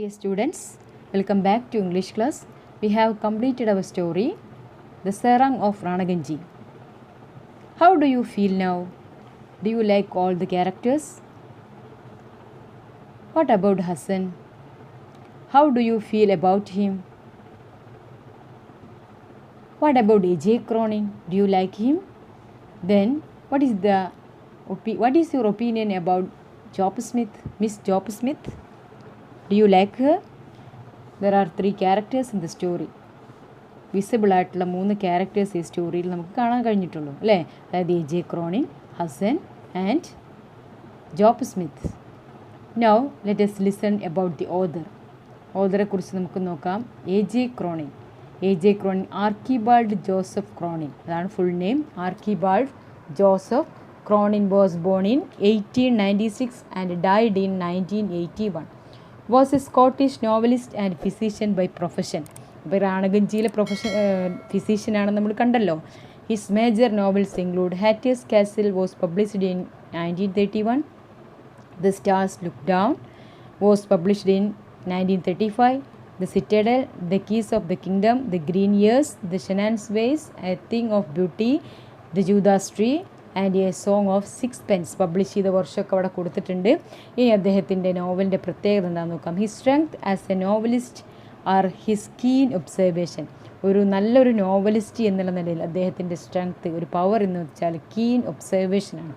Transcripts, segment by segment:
Dear students, welcome back to English class. We have completed our story, The Sarang of Ranaganji. How do you feel now? Do you like all the characters? What about Hassan? How do you feel about him? What about A.J. Cronin? Do you like him? Then, what is your opinion about Job Smith, Miss Job Smith? Do you like her? There are 3 characters in the story. Visible ആയിട്ടുള്ള 3 characters ഈ സ്റ്റോറിയിൽ നമുക്ക് കാണാൻ കഴിഞ്ഞിട്ടുള്ളൂ അല്ലേ? അതായത് A.J. Cronin, Hassan and Job Smith. Now let us listen about the author. ഓഥറെ കുറിച്ച് നമുക്ക് നോക്കാം. A.J. Cronin. A.J. Cronin, Archibald Joseph Cronin. അതാണ് full name. Archibald Joseph Cronin was born in 1896 and died in 1981. Was a Scottish novelist and physician by profession. അപ്പോൾ റാണഗഞ്ചിയിലെ ഫിസിഷ്യനാണെന്ന് നമ്മൾ കണ്ടല്ലോ. His major novels include Hatter's Castle was published in 1931. The Stars Look Down was published in 1935. The Citadel, The Keys of the Kingdom, The Green Years, The Shannon's Way, A Thing of Beauty, The Judas Tree and A Song of 6 publish ചെയ്ത വർഷമൊക്കെ അവിടെ കൊടുത്തിട്ടുണ്ട്. ഈ അദ്ദേഹത്തിൻ്റെ നോവലിൻ്റെ പ്രത്യേകത എന്താണെന്ന് നോക്കാം. His strength as a novelist are his keen observation. ഒരു നല്ലൊരു നോവലിസ്റ്റ് എന്നുള്ള നിലയിൽ അദ്ദേഹത്തിൻ്റെ സ്ട്രെങ്ത്, ഒരു പവർ എന്ന് വെച്ചാൽ കീൻ ഒബ്സർവേഷനാണ്.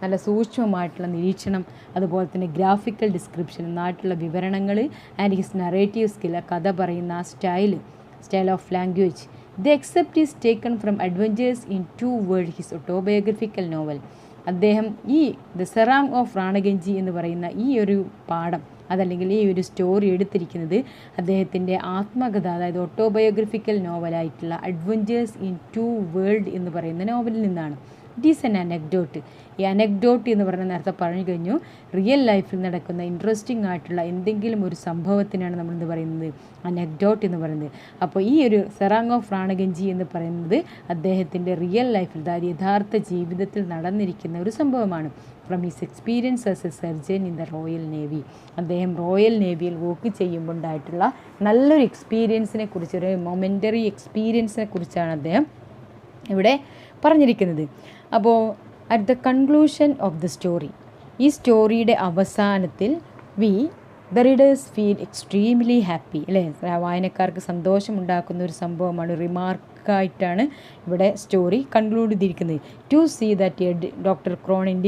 നല്ല സൂക്ഷ്മമായിട്ടുള്ള നിരീക്ഷണം, അതുപോലെ തന്നെ ഗ്രാഫിക്കൽ ഡിസ്ക്രിപ്ഷൻ, നാട്ടിലുള്ള വിവരണങ്ങൾ, ആൻഡ് ഹിസ് നറേറ്റീവ് സ്കിൽ, കഥ പറയുന്ന ആ style of language. The except is taken from adventures in 2 world, his autobiographical novel. അദ്ദേഹം ഈ ദ സെറാങ് ഓഫ് റാണഗഞ്ചി എന്ന് പറയുന്ന ഈ ഒരു പാഠം, അതല്ലെങ്കിൽ ഈ ഒരു സ്റ്റോറി എടുത്തിരിക്കുന്നത് അദ്ദേഹത്തിൻ്റെ ആത്മകഥ, അതായത് ഓട്ടോബയോഗ്രഫിക്കൽ നോവലായിട്ടുള്ള അഡ്വഞ്ചേഴ്സ് ഇൻ 2 വേൾഡ് എന്ന് പറയുന്ന നോവലിൽ നിന്നാണ്. It is N anecdote. ഈ അനക്ഡോട്ട് എന്ന് പറഞ്ഞാൽ നേരത്തെ പറഞ്ഞു കഴിഞ്ഞു, റിയൽ ലൈഫിൽ നടക്കുന്ന ഇൻട്രസ്റ്റിംഗ് ആയിട്ടുള്ള എന്തെങ്കിലും ഒരു സംഭവത്തിനാണ് നമ്മളെന്ത് പറയുന്നത്, അനക്ഡോട്ട് എന്ന് പറയുന്നത്. അപ്പോൾ ഈ ഒരു സെറാങ് ഓഫ് റാണഗഞ്ചി എന്ന് പറയുന്നത് അദ്ദേഹത്തിൻ്റെ റിയൽ ലൈഫിൽ, അതായത് യഥാർത്ഥ ജീവിതത്തിൽ നടന്നിരിക്കുന്ന ഒരു സംഭവമാണ്. From his experience as A surgeon in the royal navy. അദ്ദേഹം റോയൽ നേവിയിൽ വർക്ക് ചെയ്യുമ്പോൾ ഉണ്ടായിട്ടുള്ള നല്ലൊരു എക്സ്പീരിയൻസിനെ കുറിച്ച്, ഒരു മൊമെൻ്ററി എക്സ്പീരിയൻസിനെ കുറിച്ചാണ് അദ്ദേഹം ഇവിടെ പറഞ്ഞിരിക്കുന്നത്. അപ്പോൾ at the conclusion of the story, ഈ സ്റ്റോറിയുടെ അവസാനത്തിൽ the readers feel extremely happy, അല്ലേ? വായനക്കാർക്ക് സന്തോഷമുണ്ടാക്കുന്ന ഒരു സംഭവമാണ്, റിമാർക്കായിട്ടാണ് ഇവിടെ സ്റ്റോറി കൺക്ലൂഡ് ചെയ്തിരിക്കുന്നത്. To see that doctor Cronin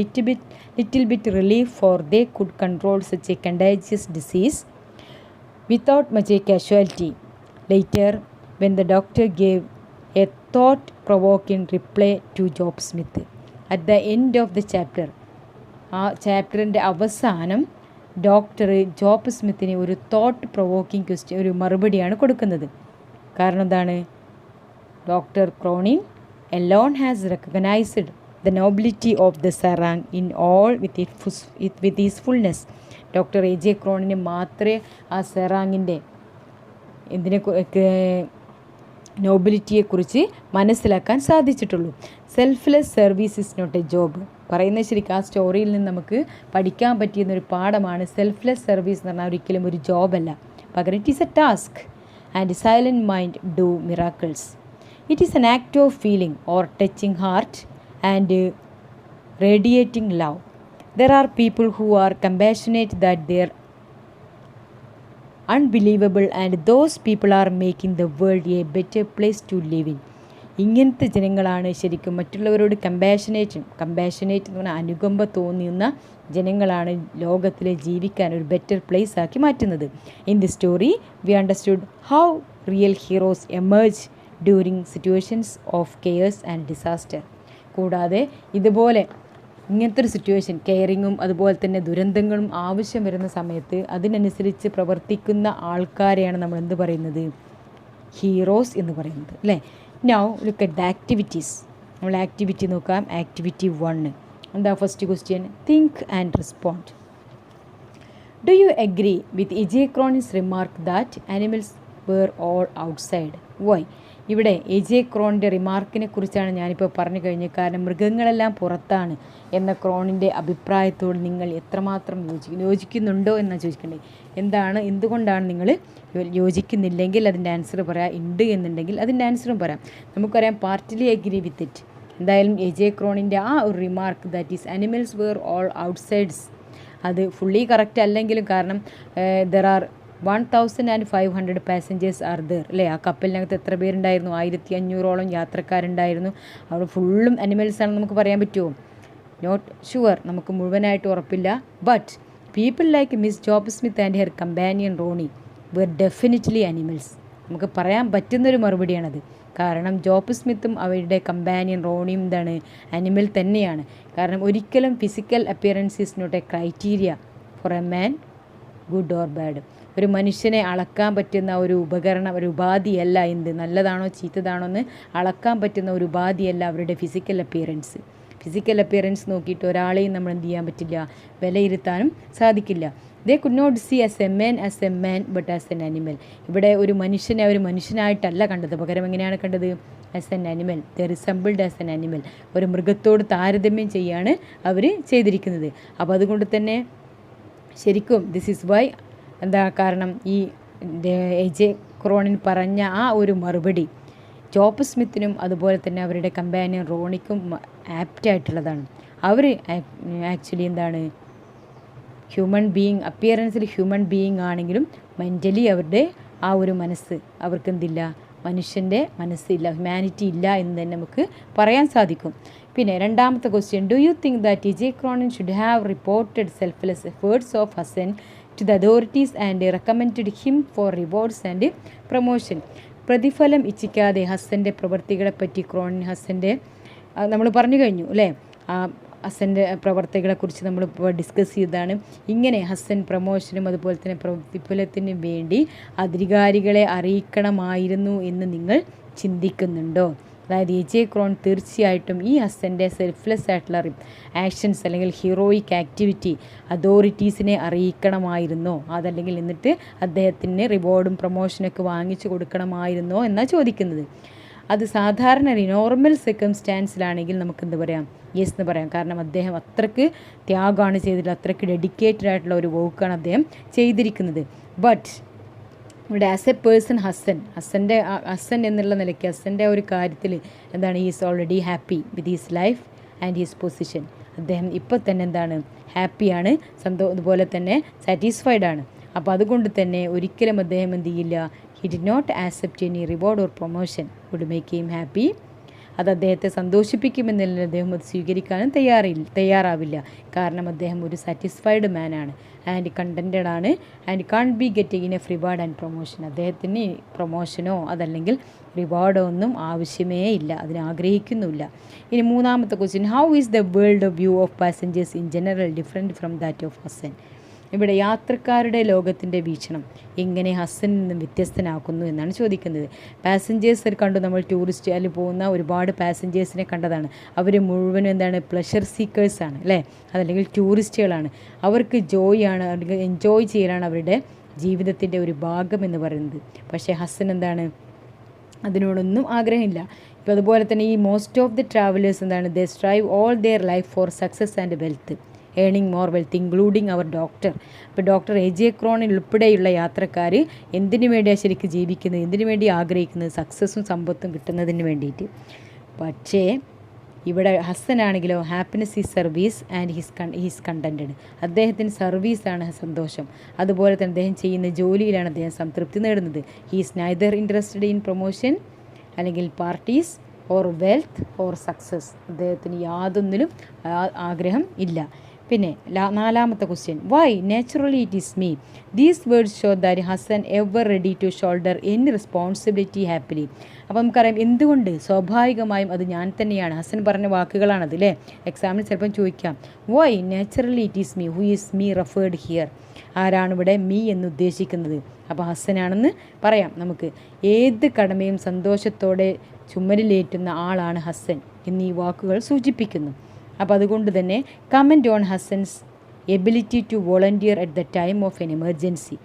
little bit relief for they could control such a contagious disease without much a casualty. Later when the doctor gave a thought-provoking reply to Job Smith. At the end of the chapter, ആ ചാപ്റ്ററിൻ്റെ അവസാനം doctor job സ്മിത്തിന് ഒരു thought-provoking ഒരു മറുപടിയാണ് കൊടുക്കുന്നത്. കാരണം എന്താണ്? Doctor Cronin alone has recognized the nobility of the sarang in all with his fullness. Doctor A.J. ക്രോണിന് മാത്രമേ ആ സെറാങ്ങിൻ്റെ നോബിലിറ്റിയെക്കുറിച്ച് മനസ്സിലാക്കാൻ സാധിച്ചിട്ടുള്ളൂ. Selfless service is not a job. പറയുന്നത് ശരിക്കും ആ സ്റ്റോറിയിൽ നിന്ന് നമുക്ക് പഠിക്കാൻ പറ്റിയെന്നൊരു പാഠമാണ്. സെൽഫ്ലെസ് സർവീസ് എന്ന് പറഞ്ഞാൽ ഒരിക്കലും ഒരു ജോബല്ല, പകരം it is A task. And silent mind do miracles. It is N act of feeling or touching heart and radiating love. There are people who are compassionate that there unbelievable and those people are making the world a better place to live in. ഇങ്ങനത്തെ ജനങ്ങളാണ് ശരിക്കും മറ്റുള്ളവരോട് compassionate എന്ന് പറഞ്ഞാൽ അനുകമ്പ തോന്നുന്ന ജനങ്ങളാണ് ലോകത്തിലെ ജീവിക്കാൻ ഒരു ബെറ്റർ പ്ലേസ് ആക്കി മാറ്റുന്നത്. In the story we understood how real heroes emerge during situations of cares and disaster. കൂടാതെ ഇതുപോലെ ഇങ്ങനത്തെ ഒരു സിറ്റുവേഷൻ, കെയറിങ്ങും അതുപോലെ തന്നെ ദുരന്തങ്ങളും ആവശ്യം വരുന്ന സമയത്ത് അതിനനുസരിച്ച് പ്രവർത്തിക്കുന്ന ആൾക്കാരെയാണ് നമ്മൾ എന്ത് പറയുന്നത്, ഹീറോസ് എന്ന് പറയുന്നത്, അല്ലേ? Now look at the activities. നമ്മൾ ആക്ടിവിറ്റി നോക്കാം. ആക്ടിവിറ്റി 1 എന്താ? First question, think and respond. Do you agree with A.J. Cronin's remark that animals were all outside? Why? ഇവിടെ എ.ജെ. ക്രോണിൻ്റെ റിമാർക്കിനെ കുറിച്ചാണ് ഞാനിപ്പോൾ പറഞ്ഞു കഴിഞ്ഞത്. കാരണം മൃഗങ്ങളെല്ലാം പുറത്താണ് എന്ന ക്രോണിൻ്റെ അഭിപ്രായത്തോട് നിങ്ങൾ എത്രമാത്രം യോജിക്കുന്നുണ്ടോ എന്നാണ് ചോദിക്കേണ്ടത്. എന്തുകൊണ്ടാണ് നിങ്ങൾ യോജിക്കുന്നില്ലെങ്കിൽ അതിൻ്റെ ആൻസർ പറയാം, ഉണ്ട് എന്നുണ്ടെങ്കിൽ അതിൻ്റെ ആൻസറും പറയാം. നമുക്കറിയാം പാർട്ടിലി അഗ്രി വിത്ത് ഇറ്റ്. എന്തായാലും എ.ജെ. ക്രോണിൻ്റെ ആ ഒരു remark that is animals were all outsides, അത് ഫുള്ളി കറക്റ്റ് അല്ലെങ്കിലും, കാരണം there are 1500 passengers are there അല്ലേ. ആ കപ്പലിനകത്ത് എത്ര പേരുണ്ടായിരുന്നു? 1500ഓളം യാത്രക്കാരുണ്ടായിരുന്നു. അവിടെ ഫുള്ളും അനിമൽസ് ആണെന്ന് നമുക്ക് പറയാൻ പറ്റുമോ? നോട്ട് ഷുവർ, നമുക്ക് മുഴുവനായിട്ട് ഉറപ്പില്ല. But people like Miss Job Smith and her companion Ronnie were definitely animals. നമുക്ക് പറയാൻ പറ്റുന്നൊരു മറുപടിയാണത്. കാരണം ജോബ് സ്മിത്തും അവരുടെ കമ്പാനിയൻ റോണിയും എന്താണ്? അനിമൽ തന്നെയാണ്. കാരണം ഒരിക്കലും physical appearance is not a criteria for a man, good or bad. ഒരു മനുഷ്യനെ അളക്കാൻ പറ്റുന്ന ഒരു ഉപകരണം, ഒരു ഉപാധിയല്ല നല്ലതാണോ ചീത്തതാണോ എന്ന് അളക്കാൻ പറ്റുന്ന ഒരു ഉപാധിയല്ല അവരുടെ ഫിസിക്കൽ അപ്പിയറൻസ്. ഫിസിക്കൽ അപ്പിയറൻസ് നോക്കിയിട്ട് ഒരാളെയും നമ്മൾ എന്ത് ചെയ്യാൻ പറ്റില്ല, വിലയിരുത്താനും സാധിക്കില്ല. They could not see as a man but as an animal. ഇവിടെ ഒരു മനുഷ്യനെ ഒരു മനുഷ്യനായിട്ടല്ല കണ്ടത്, പകരം എങ്ങനെയാണ് കണ്ടത്? As an animal. They resembled as an animal. ഒരു മൃഗത്തോട് താരതമ്യം ചെയ്യാണ് അവർ ചെയ്തിരിക്കുന്നത്. അപ്പോൾ അതുകൊണ്ട് തന്നെ ശരിക്കും ദിസ് ഈസ് വൈ കാരണം ഈ എ.ജെ. ക്രോണിൻ പറഞ്ഞ ആ ഒരു മറുപടി ജോബ് സ്മിത്തിനും അതുപോലെ തന്നെ അവരുടെ കമ്പാനിയൻ റോണിക്കും ആപ്റ്റായിട്ടുള്ളതാണ്. അവർ ആക്ച്വലി ഹ്യൂമൻ ബീയിങ്, അപ്പിയറൻസിൽ ഹ്യൂമൻ ബീയിങ് ആണെങ്കിലും മെൻ്റലി അവരുടെ ആ ഒരു മനസ്സ് അവർക്കെന്തില്ല, മനുഷ്യൻ്റെ മനസ്സില്ല, ഹ്യൂമാനിറ്റി ഇല്ല എന്ന് തന്നെ നമുക്ക് പറയാൻ സാധിക്കും. പിന്നെ രണ്ടാമത്തെ question, do you think that A J. Cronin should have reported selfless efforts of Hasan to the authorities and recommended him for rewards and promotion? പ്രതിഫലം ഇച്ഛിക്കാതെ ഹസൻ്റെ പ്രവർത്തികളെപ്പറ്റി ഹസൻ്റെ നമ്മൾ പറഞ്ഞു കഴിഞ്ഞു അല്ലേ. ഹസൻ്റെ പ്രവർത്തികളെക്കുറിച്ച് നമ്മളിപ്പോൾ ഡിസ്കസ് ചെയ്തതാണ്. ഇങ്ങനെ ഹസൻ പ്രമോഷനും അതുപോലെ തന്നെ പ്രതിഫലത്തിനും വേണ്ടി അധികാരികളെ അറിയിക്കണമായിരുന്നു എന്ന് നിങ്ങൾ ചിന്തിക്കുന്നുണ്ടോ? അതായത് എ.ജെ. ക്രോൺ തീർച്ചയായിട്ടും ഈ ഹസൻ്റെ സെൽഫ്ലെസ് ആയിട്ടുള്ള ആക്ഷൻസ് അല്ലെങ്കിൽ ഹീറോയിക് ആക്ടിവിറ്റി അതോറിറ്റീസിനെ അറിയിക്കണമായിരുന്നോ, അതല്ലെങ്കിൽ എന്നിട്ട് അദ്ദേഹത്തിന് റിവാർഡും പ്രൊമോഷനൊക്കെ വാങ്ങിച്ചു കൊടുക്കണമായിരുന്നോ എന്നാണ് ചോദിക്കുന്നത്. അത് സാധാരണ നോർമൽ സർക്കംസ്റ്റാൻസിലാണെങ്കിൽ നമുക്ക് എന്ത് പറയാം? യെസ് എന്ന് പറയാം. കാരണം അദ്ദേഹം അത്രയ്ക്ക് ത്യാഗമാണ് ചെയ്തിട്ടുള്ളത്, അത്രയ്ക്ക് ഡെഡിക്കേറ്റഡ് ആയിട്ടുള്ള ഒരു വർക്കാണ് അദ്ദേഹം ചെയ്തിരിക്കുന്നത്. ബട്ട് ഇവിടെ ആസ് എ പേഴ്സൺ ഹസൻ എന്നുള്ള നിലയ്ക്ക് ഹസൻ്റെ ഒരു കാര്യത്തിൽ is already happy with his life and his position. അദ്ദേഹം ഇപ്പോൾ തന്നെ ഹാപ്പിയാണ്, അതുപോലെ തന്നെ സാറ്റിസ്ഫൈഡ് ആണ്. അപ്പോൾ അതുകൊണ്ട് തന്നെ ഒരിക്കലും അദ്ദേഹം എന്ത് ചെയ്യില്ല, he did not accept any reward or promotion would make him happy. അത് അദ്ദേഹത്തെ സന്തോഷിപ്പിക്കുമെന്നല്ല അദ്ദേഹം അത് സ്വീകരിക്കാനും തയ്യാറാവില്ല. കാരണം അദ്ദേഹം ഒരു സാറ്റിസ്ഫൈഡ് മാനാണ് ആൻഡ് കണ്ടൻറ്റഡ് ആണ് and can't be getting in A reward and promotion. അദ്ദേഹത്തിന് പ്രൊമോഷനോ അതല്ലെങ്കിൽ റിവാർഡോ ഒന്നും ആവശ്യമേ ഇല്ല, അതിന് ആഗ്രഹിക്കുന്നുമില്ല. ഇനി മൂന്നാമത്തെ question, how is the world of view of passengers in general different from that of Hasan? ഇവിടെ യാത്രക്കാരുടെ ലോകത്തിൻ്റെ വീക്ഷണം എങ്ങനെ ഹസനിൽ നിന്നും വ്യത്യസ്തനാക്കുന്നു എന്നാണ് ചോദിക്കുന്നത്. പാസഞ്ചേഴ്സ് കണ്ടു, നമ്മൾ ടൂറിസ്റ്റിൽ പോകുന്ന ഒരുപാട് പാസഞ്ചേഴ്സിനെ കണ്ടതാണ്. അവർ മുഴുവനും പ്ലഷർ സീക്കേഴ്സാണ് അല്ലേ, അതല്ലെങ്കിൽ ടൂറിസ്റ്റുകളാണ്. അവർക്ക് ജോയാണ് അല്ലെങ്കിൽ എൻജോയ് ചെയ്യലാണ് അവരുടെ ജീവിതത്തിൻ്റെ ഒരു ഭാഗം എന്ന് പറയുന്നത്. പക്ഷേ ഹസൻ അതിനോടൊന്നും ആഗ്രഹമില്ല. ഇപ്പോൾ അതുപോലെ തന്നെ ഈ most of the travelers they strive all their life for success and wealth, earning more wealth including our doctor. അപ്പോൾ ഡോക്ടർ എ.ജെ. ക്രോണിൻ ഉൾപ്പെടെയുള്ള യാത്രക്കാർ എന്തിനു വേണ്ടിയാണ് ശരിക്കും ജീവിക്കുന്നത്, എന്തിനു വേണ്ടി ആഗ്രഹിക്കുന്നത്? സക്സസ്സും സമ്പത്തും കിട്ടുന്നതിന് വേണ്ടിയിട്ട്. പക്ഷേ ഇവിടെ ഹസനാണെങ്കിലോ happiness is service and he's contented. അദ്ദേഹത്തിന് സർവീസാണ് സന്തോഷം, അതുപോലെ തന്നെ അദ്ദേഹം ചെയ്യുന്ന ജോലിയിലാണ് അദ്ദേഹം സംതൃപ്തി നേടുന്നത്. He's neither interested in promotion അല്ലെങ്കിൽ parties or wealth or success. അദ്ദേഹത്തിന് യാതൊന്നിലും ആഗ്രഹം ഇല്ല. പിന്നെ നാലാമത്തെ question, why naturally it is me? These words show that Hasan ever ready to shoulder any responsibility happily. അപ്പോൾ നമുക്കറിയാം എന്തുകൊണ്ട്, സ്വാഭാവികമായും അത് ഞാൻ തന്നെയാണ്. ഹസൻ പറഞ്ഞ വാക്കുകളാണത് അല്ലേ. എക്സാമിന് ചിലപ്പം ചോദിക്കാം, why naturally it is me, who is me referred here? ആരാണ് ഇവിടെ മീ എന്ന് ഉദ്ദേശിക്കുന്നത്? അപ്പോൾ ഹസനാണെന്ന് പറയാം നമുക്ക്. ഏത് കടമയും സന്തോഷത്തോടെ ചുമലിലേറ്റുന്ന ആളാണ് ഹസൻ എന്നീ വാക്കുകൾ സൂചിപ്പിക്കുന്നു. അപ്പോൾ അതുകൊണ്ട് തന്നെ comment on Hasan's ability to volunteer at the time of an emergency.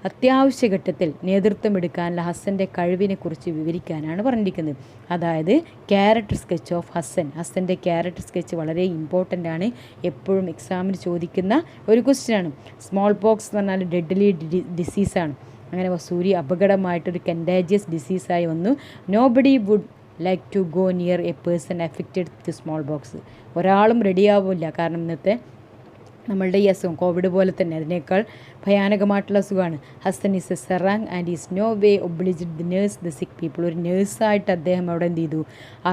അത്യാവശ്യ ഘട്ടത്തിൽ നേതൃത്വമെടുക്കാനുള്ള ഹസ്സൻ്റെ കഴിവിനെക്കുറിച്ച് വിവരിക്കാനാണ് പറഞ്ഞിരിക്കുന്നത്. അതായത് ക്യാരക്ടർ സ്കെച്ച് ഓഫ് ഹസ്സൻ. ഹസ്സൻ്റെ ക്യാരക്ടർ സ്കെച്ച് വളരെ ഇമ്പോർട്ടൻ്റ് ആണ്, എപ്പോഴും എക്സാമിന് ചോദിക്കുന്ന ഒരു ക്വസ്റ്റ്യനാണ്. സ്മോൾ പോക്സ് എന്ന് പറഞ്ഞാൽ ഡെഡ്ലി ഡിസീസാണ്. അങ്ങനെ വസൂരി അപകടമായിട്ടൊരു കൻറ്റാജിയസ് ഡിസീസായി വന്നു. Nobody would like to go near a person affected with smallpox. ഒരാളും റെഡിയാവില്ല, കാരണം ഇന്നത്തെ നമ്മളുടെ ഈ അസുഖം കോവിഡ് പോലെ തന്നെ അതിനേക്കാൾ ഭയാനകമായിട്ടുള്ള അസുഖമാണ്. Hassan is a serang and is no way obliged the nurse the sick people. ഒരു നേഴ്സായിട്ട് അദ്ദേഹം അവിടെ എന്ത് ചെയ്തു, ആ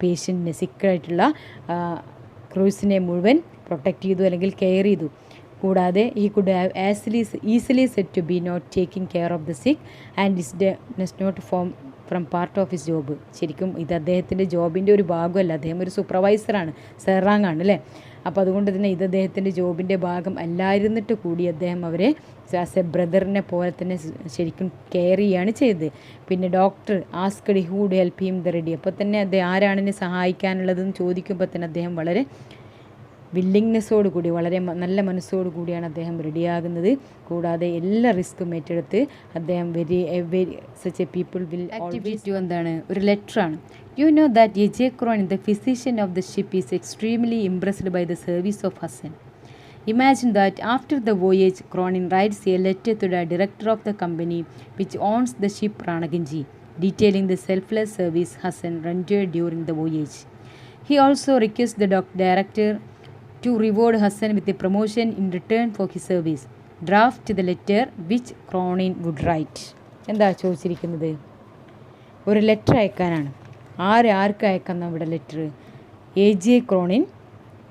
പേഷ്യൻറ്റിനെ സിക്കായിട്ടുള്ള ക്രൂസിനെ മുഴുവൻ പ്രൊട്ടക്റ്റ് ചെയ്തു അല്ലെങ്കിൽ കെയർ ചെയ്തു. കൂടാതെ ഈ could have easily said to be not taking care of the sick and is not from part of his job. ശരിക്കും ഇത് അദ്ദേഹത്തിൻ്റെ ജോബിൻ്റെ ഒരു ഭാഗമല്ല, അദ്ദേഹം ഒരു സൂപ്പർവൈസറാണ്, സെറാങ് ആണ് അല്ലേ. അപ്പോൾ അതുകൊണ്ട് തന്നെ ഇത് അദ്ദേഹത്തിൻ്റെ ജോബിൻ്റെ ഭാഗം അല്ലായിരുന്നിട്ട് കൂടി അദ്ദേഹം അവരെ ആസ് എ ബ്രദറിനെ പോലെ തന്നെ ശരിക്കും കെയർ ചെയ്യുകയാണ് ചെയ്തത്. പിന്നെ doctor asked who would help him the ready. അപ്പോൾ തന്നെ അദ്ദേഹം ആരാണ് എന്നെ സഹായിക്കാനുള്ളതെന്ന് ചോദിക്കുമ്പോൾ തന്നെ അദ്ദേഹം വളരെ വില്ലിങ്നെസ്സോട് കൂടി, വളരെ നല്ല മനസ്സോടു കൂടിയാണ് അദ്ദേഹം റെഡിയാകുന്നത്. കൂടാതെ എല്ലാ റിസ്ക്കും ഏറ്റെടുത്ത് അദ്ദേഹം such a people will activity എന്താണ്, ഒരു ലെറ്ററാണ്. You know that A J. Cronin the physician of the ship is extremely impressed by the service of Hassan. Imagine that after the voyage, Cronin writes a letter to the director of the company which owns the ship Ranaganji, detailing the selfless service Hassan rendered during the voyage. He also requests the director to reward Hassan with a promotion in return for his service. Draft the letter which Cronin would write. എന്താ ചോദിച്ചിരിക്കുന്നത്? ഒരു letter അയക്കാനാണ്. ആർക്ക് അയക്കുന്ന ഇവിടെ letter? A J. Cronin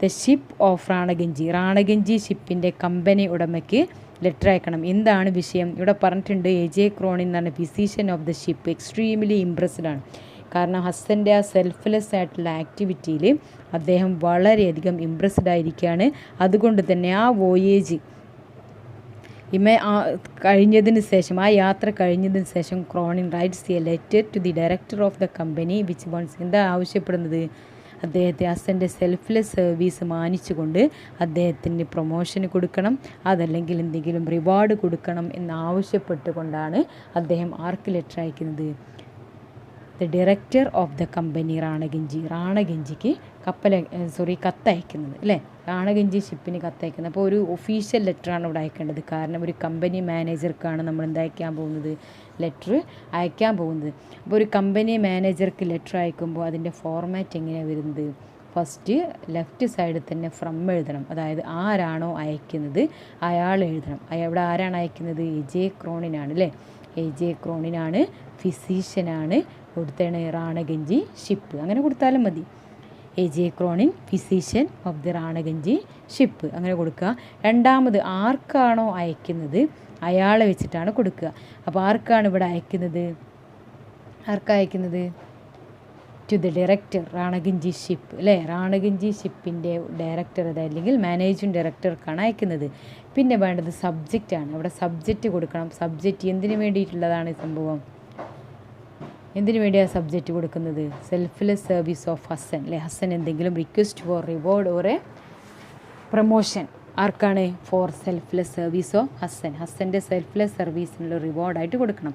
the ship of Ranaganji ഷിപ്പിൻ്റെ company ഉടമയ്ക്ക് letter അയക്കണം. എന്താണ് വിഷയം? ഇവിടെ പറഞ്ഞിട്ടുണ്ട് എ.ജെ. ക്രോണിൻ എന്ന് പറഞ്ഞ physician of the ship extremely impressed ആണ്. കാരണം ഹസ്സൻ്റെ ആ സെൽഫ്ലെസ് ആയിട്ടുള്ള ആക്ടിവിറ്റിയിൽ അദ്ദേഹം വളരെയധികം ഇംപ്രസ്ഡ് ആയിരിക്കുകയാണ്. അതുകൊണ്ട് തന്നെ ആ വോയേജ് കഴിഞ്ഞതിന് ശേഷം, ആ യാത്ര കഴിഞ്ഞതിന് ശേഷം Cronin writes a letter to the director of the company which once എന്താ ആവശ്യപ്പെടുന്നത്? അദ്ദേഹത്തെ ഹസ്സൻ്റെ സെൽഫ്ലെസ് സർവീസ് മാനിച്ചുകൊണ്ട് അദ്ദേഹത്തിന് പ്രൊമോഷന് കൊടുക്കണം, അതല്ലെങ്കിൽ എന്തെങ്കിലും റിവാർഡ് കൊടുക്കണം എന്നാവശ്യപ്പെട്ടുകൊണ്ടാണ് അദ്ദേഹം ആർക്ക് ലെറ്റർ അയക്കുന്നത്? The director of the company റാണഗഞ്ചിക്ക് കത്തയക്കുന്നത് അല്ലേ. റാണഗഞ്ചി ഷിപ്പിന് കത്തയക്കുന്നത്. അപ്പോൾ ഒരു ഒഫീഷ്യൽ ലെറ്ററാണ് ഇവിടെ അയക്കേണ്ടത്. കാരണം ഒരു കമ്പനി മാനേജർക്കാണ് നമ്മൾ എന്താ ലെറ്റർ അയക്കാൻ പോകുന്നത്. അപ്പോൾ ഒരു കമ്പനി മാനേജർക്ക് ലെറ്റർ അയക്കുമ്പോൾ അതിൻ്റെ ഫോർമാറ്റ് എങ്ങനെയാണ് വരുന്നത്? ഫസ്റ്റ് ലെഫ്റ്റ് സൈഡിൽ തന്നെ ഫ്രം എഴുതണം. അതായത് ആരാണോ അയക്കുന്നത് അയാൾ എഴുതണം. ഇവിടെ ആരാണ് അയക്കുന്നത്? എ.ജെ. ക്രോണിനാണ് അല്ലേ. എ.ജെ. ക്രോണിനാണ്, ഫിസിഷ്യനാണ്, കൊടുത്താണ് റാണഗഞ്ചി ഷിപ്പ്, അങ്ങനെ കൊടുത്താലും മതി. A J. Cronin physician of the Ranaganji ship അങ്ങനെ കൊടുക്കുക. രണ്ടാമത് ആർക്കാണോ അയക്കുന്നത് അയാളെ വെച്ചിട്ടാണ് കൊടുക്കുക. അപ്പോൾ ആർക്കാണ് ഇവിടെ അയക്കുന്നത്? To the director Ranaganji ship അല്ലേ. റാണഗഞ്ചി ഷിപ്പിൻ്റെ ഡയറക്ടർ അല്ലെങ്കിൽ മാനേജിങ് ഡയറക്ടർക്കാണ് അയക്കുന്നത്. പിന്നെ വേണ്ടത് സബ്ജക്റ്റാണ്. അവിടെ സബ്ജക്റ്റ് കൊടുക്കണം. സബ്ജക്റ്റ് എന്തിനു വേണ്ടിയിട്ടുള്ളതാണ് ഈ സംഭവം? എന്തിനു വേണ്ടിയാണ് സബ്ജക്റ്റ് കൊടുക്കുന്നത്? സെൽഫ്ലെസ് സർവീസ് ഓഫ് ഹസ്സൻ അല്ലേ. ഹസ്സൻ എന്തെങ്കിലും request for reward or a promotion ആർക്കാണ്? ഫോർ സെൽഫ്ലെസ് സർവീസ് ഓഫ് ഹസ്സൻ്റെ സെൽഫ്ലെസ് സർവീസിനുള്ള റിവാർഡായിട്ട് കൊടുക്കണം.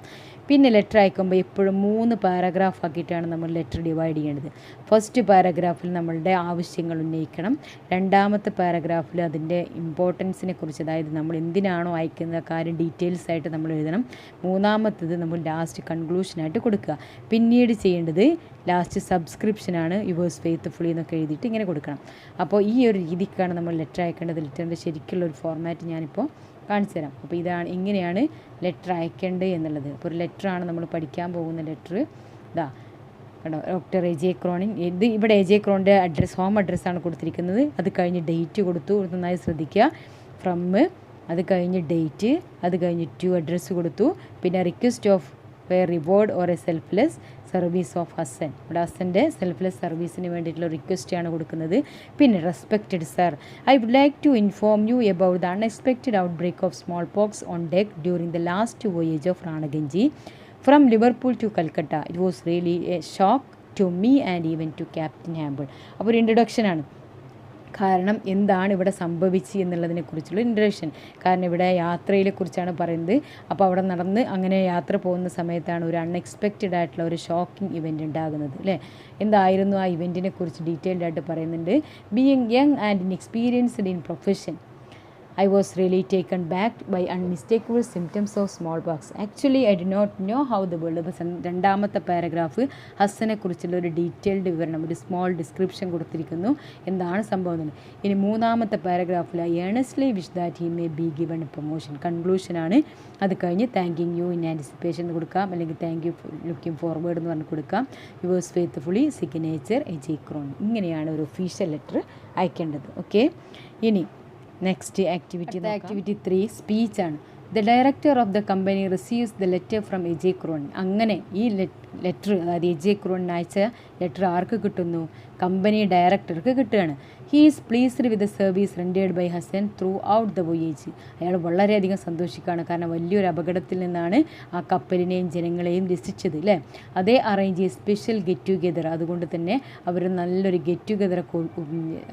പിന്നെ ലെറ്റർ അയക്കുമ്പോൾ എപ്പോഴും 3 പാരഗ്രാഫ് ആക്കിയിട്ടാണ് നമ്മൾ ലെറ്റർ ഡിവൈഡ് ചെയ്യേണ്ടത്. ഫസ്റ്റ് പാരഗ്രാഫിൽ നമ്മളുടെ ആവശ്യങ്ങൾ ഉന്നയിക്കണം. രണ്ടാമത്തെ പാരഗ്രാഫിൽ അതിൻ്റെ ഇമ്പോർട്ടൻസിനെ കുറിച്ച്, അതായത് നമ്മൾ എന്തിനാണോ അയക്കുന്ന കാര്യം ഡീറ്റെയിൽസ് ആയിട്ട് നമ്മൾ എഴുതണം. മൂന്നാമത്തത് നമ്മൾ ലാസ്റ്റ് കൺക്ലൂഷനായിട്ട് കൊടുക്കുക. പിന്നീട് ചെയ്യേണ്ടത് ലാസ്റ്റ് സബ്സ്ക്രിപ്ഷനാണ്, യുവേഴ്സ് ഫെയ്ത്ത്ഫുള്ളി എന്നൊക്കെ എഴുതിയിട്ട് ഇങ്ങനെ കൊടുക്കണം. അപ്പോൾ ഈ ഒരു രീതിക്കാണ് നമ്മൾ ലെറ്റർ അയക്കേണ്ടത്. ലെറ്ററിൻ്റെ ശരിക്കുള്ള ഒരു ഫോർമാറ്റ് ഞാനിപ്പോൾ കാണിച്ചു തരാം. അപ്പോൾ ഇങ്ങനെയാണ് ലെറ്റർ അയക്കേണ്ടത് എന്നുള്ളത്. അപ്പോൾ ഒരു ലെറ്ററാണ് നമ്മൾ പഠിക്കാൻ പോകുന്ന ലെറ്റർ. ഇതാ കേട്ടോ, ഡോക്ടർ എ.ജെ. ക്രോണിൻ. ഇത് ഇവിടെ എ.ജെ. ക്രോണിൻ്റെ ഹോം അഡ്രസ്സാണ് കൊടുത്തിരിക്കുന്നത്. അത് കഴിഞ്ഞ് ഡേറ്റ് കൊടുത്തു, നന്നായി ശ്രദ്ധിക്കുക. ഫ്രം, അത് കഴിഞ്ഞ് ഡേറ്റ്, അത് കഴിഞ്ഞ് ടു അഡ്രസ്സ് കൊടുത്തു. പിന്നെ request of a reward or a selfless service of Hassan. ഇവിടെ ഹസ്സൻ്റെ സെൽഫ്ലെസ് സർവീസിന് വേണ്ടിയിട്ടുള്ള റിക്വസ്റ്റാണ് കൊടുക്കുന്നത്. പിന്നെ respected sir, I would like to inform you about the unexpected outbreak of small pox on deck during the last voyage of Raniganj from Liverpool to Calcutta. It was really a shock to me and even to captain Hample. അപ്പോൾ ഒരു ഇൻട്രൊഡക്ഷനാണ്. കാരണം എന്താണ് ഇവിടെ സംഭവിച്ചത് എന്നുള്ളതിനെക്കുറിച്ചുള്ള introduction. കാരണം ഇവിടെ യാത്രയെ കുറിച്ചാണ് പറയുന്നത്. അപ്പോൾ അവിടെ നടന്ന് അങ്ങനെ യാത്ര പോകുന്ന സമയത്താണ് ഒരു അൺഎക്സ്പെക്റ്റഡ് ആയിട്ടുള്ള ഒരു ഷോക്കിംഗ് ഇവൻ്റ് ഉണ്ടാകുന്നത് അല്ലേ. എന്തായിരുന്നു ആ ഇവൻറ്റിനെ കുറിച്ച് ഡീറ്റെയിൽഡ് ആയിട്ട് പറയുന്നുണ്ട്. Being young and inexperienced in profession, I was really taken back by unmistakable symptoms of smallpox. Actually, I did not know how the world. അപ്പോൾ രണ്ടാമത്തെ പാരഗ്രാഫ് ഹസ്സനെ കുറിച്ചുള്ള ഒരു ഡീറ്റെയിൽഡ് വിവരണം, ഒരു സ്മോൾ ഡിസ്ക്രിപ്ഷൻ കൊടുത്തിരിക്കുന്നു, എന്താണ് സംഭവം. ഇനി മൂന്നാമത്തെ പാരഗ്രാഫിൽ earnestly wish that he may be given promotion, കൺക്ലൂഷനാണ്. അത് കഴിഞ്ഞ് താങ്കിങ് യു ഇൻ ആൻറ്റിസിപ്പേഷൻ എന്ന് കൊടുക്കാം, അല്ലെങ്കിൽ താങ്ക് യു ലുക്കിംഗ് ഫോർവേഡ് എന്ന് പറഞ്ഞ് കൊടുക്കാം. Yours faithfully signature A J. Cronin. ഇങ്ങനെയാണ് ഒരു ഒഫീഷ്യൽ ലെറ്റർ അയക്കേണ്ടത്. ഓക്കെ, ഇനി നെക്സ്റ്റ് ആക്ടിവിറ്റി 3 സ്പീച്ചാണ്. The director of the company receives the letter from A J. Cronin. അങ്ങനെ ഈ ലെറ്റർ, അതായത് എ.ജെ. ക്രോണിന് അയച്ച ലെറ്റർ ആർക്ക് കിട്ടുന്നു? കമ്പനി ഡയറക്ടർക്ക് കിട്ടുകയാണ്. He is pleased with the service rendered by Hasan through the voyage. അയാൾ വളരെയധികം സന്തോഷിക്കുകയാണ്, കാരണം വലിയൊരു അപകടത്തിൽ നിന്നാണ് ആ കപ്പലിനെയും ജനങ്ങളെയും രക്ഷിച്ചത് അല്ലേ. അതേ അറേഞ്ച് ചെയ്ത് സ്പെഷ്യൽ ഗെറ്റ് ടുഗെദർ, അതുകൊണ്ട് തന്നെ അവർ നല്ലൊരു ഗെറ്റ് ടുഗെദർ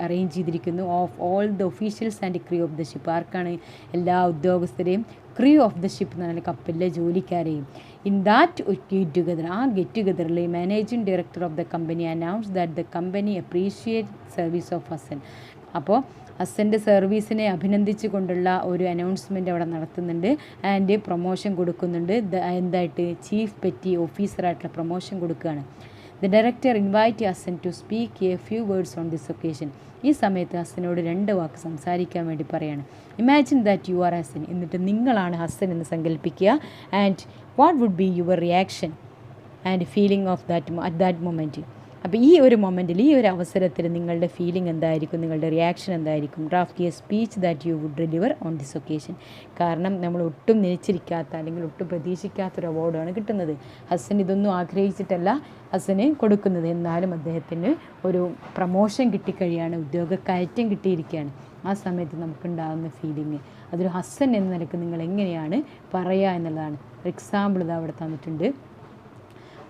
അറേഞ്ച് ചെയ്തിരിക്കുന്നു of all the officials and crew of the ship. ആർക്കാണ്? എല്ലാ ഉദ്യോഗസ്ഥരെയും ക്രൂ ഓഫ് ദ ഷിപ്പ് എന്ന് പറഞ്ഞാൽ കപ്പലിലെ ജോലിക്കാരെയും. ഇൻ ദാറ്റ് ഗെറ്റ് ടുഗെദർ, ആ ഗെറ്റ് ടുഗെദറിൽ managing director of the company announce that the company appreciate service of Hassan. അപ്പോൾ ഹസൻ്റെ സർവീസിനെ അഭിനന്ദിച്ചു കൊണ്ടുള്ള ഒരു അനൗൺസ്മെൻറ്റ് അവിടെ നടത്തുന്നുണ്ട്. ആൻഡ് പ്രൊമോഷൻ കൊടുക്കുന്നുണ്ട്. എന്തായിട്ട്? ചീഫ് പെറ്റി ഓഫീസറായിട്ടുള്ള പ്രൊമോഷൻ കൊടുക്കുകയാണ്. The director invite Hasan to speak a few words on this occasion. ഈ സമയത്ത് ഹസനോട് 2 വാക്ക് സംസാരിക്കാൻ വേണ്ടി പറയാണ്. Imagine that you are Hasan, എന്നിട്ട് നിങ്ങളാണ് ഹസൻ എന്ന് സങ്കല്പിക്കുക. And what would be your reaction and feeling of at that moment. അപ്പോൾ ഈ ഒരു മൊമെൻറ്റിൽ, ഈ ഒരു അവസരത്തിൽ നിങ്ങളുടെ ഫീലിംഗ് എന്തായിരിക്കും, നിങ്ങളുടെ റിയാക്ഷൻ എന്തായിരിക്കും? Draft a speech that you would deliver on this occasion. കാരണം നമ്മൾ ഒട്ടും നിശ്ചയിക്കാത്ത അല്ലെങ്കിൽ ഒട്ടും പ്രതീക്ഷിക്കാത്തൊരു അവാർഡാണ് കിട്ടുന്നത്. ഹസൻ ഇതൊന്നും ആഗ്രഹിച്ചിട്ടല്ല ഹസന് കൊടുക്കുന്നത്, എന്നാലും അദ്ദേഹത്തിന് ഒരു പ്രമോഷൻ കിട്ടിക്കഴിയാണ്, ഉദ്യോഗക്കയറ്റം കിട്ടിയിരിക്കുകയാണ്. ആ സമയത്ത് നമുക്കുണ്ടാകുന്ന ഫീലിംഗ്, അതൊരു ഹസൻ എന്ന നിലക്ക് നിങ്ങൾ എങ്ങനെയാണ് പറയുക എന്നുള്ളതാണ്. ഒരു എക്സാമ്പിൾ ഇത് അവിടെ തന്നിട്ടുണ്ട്.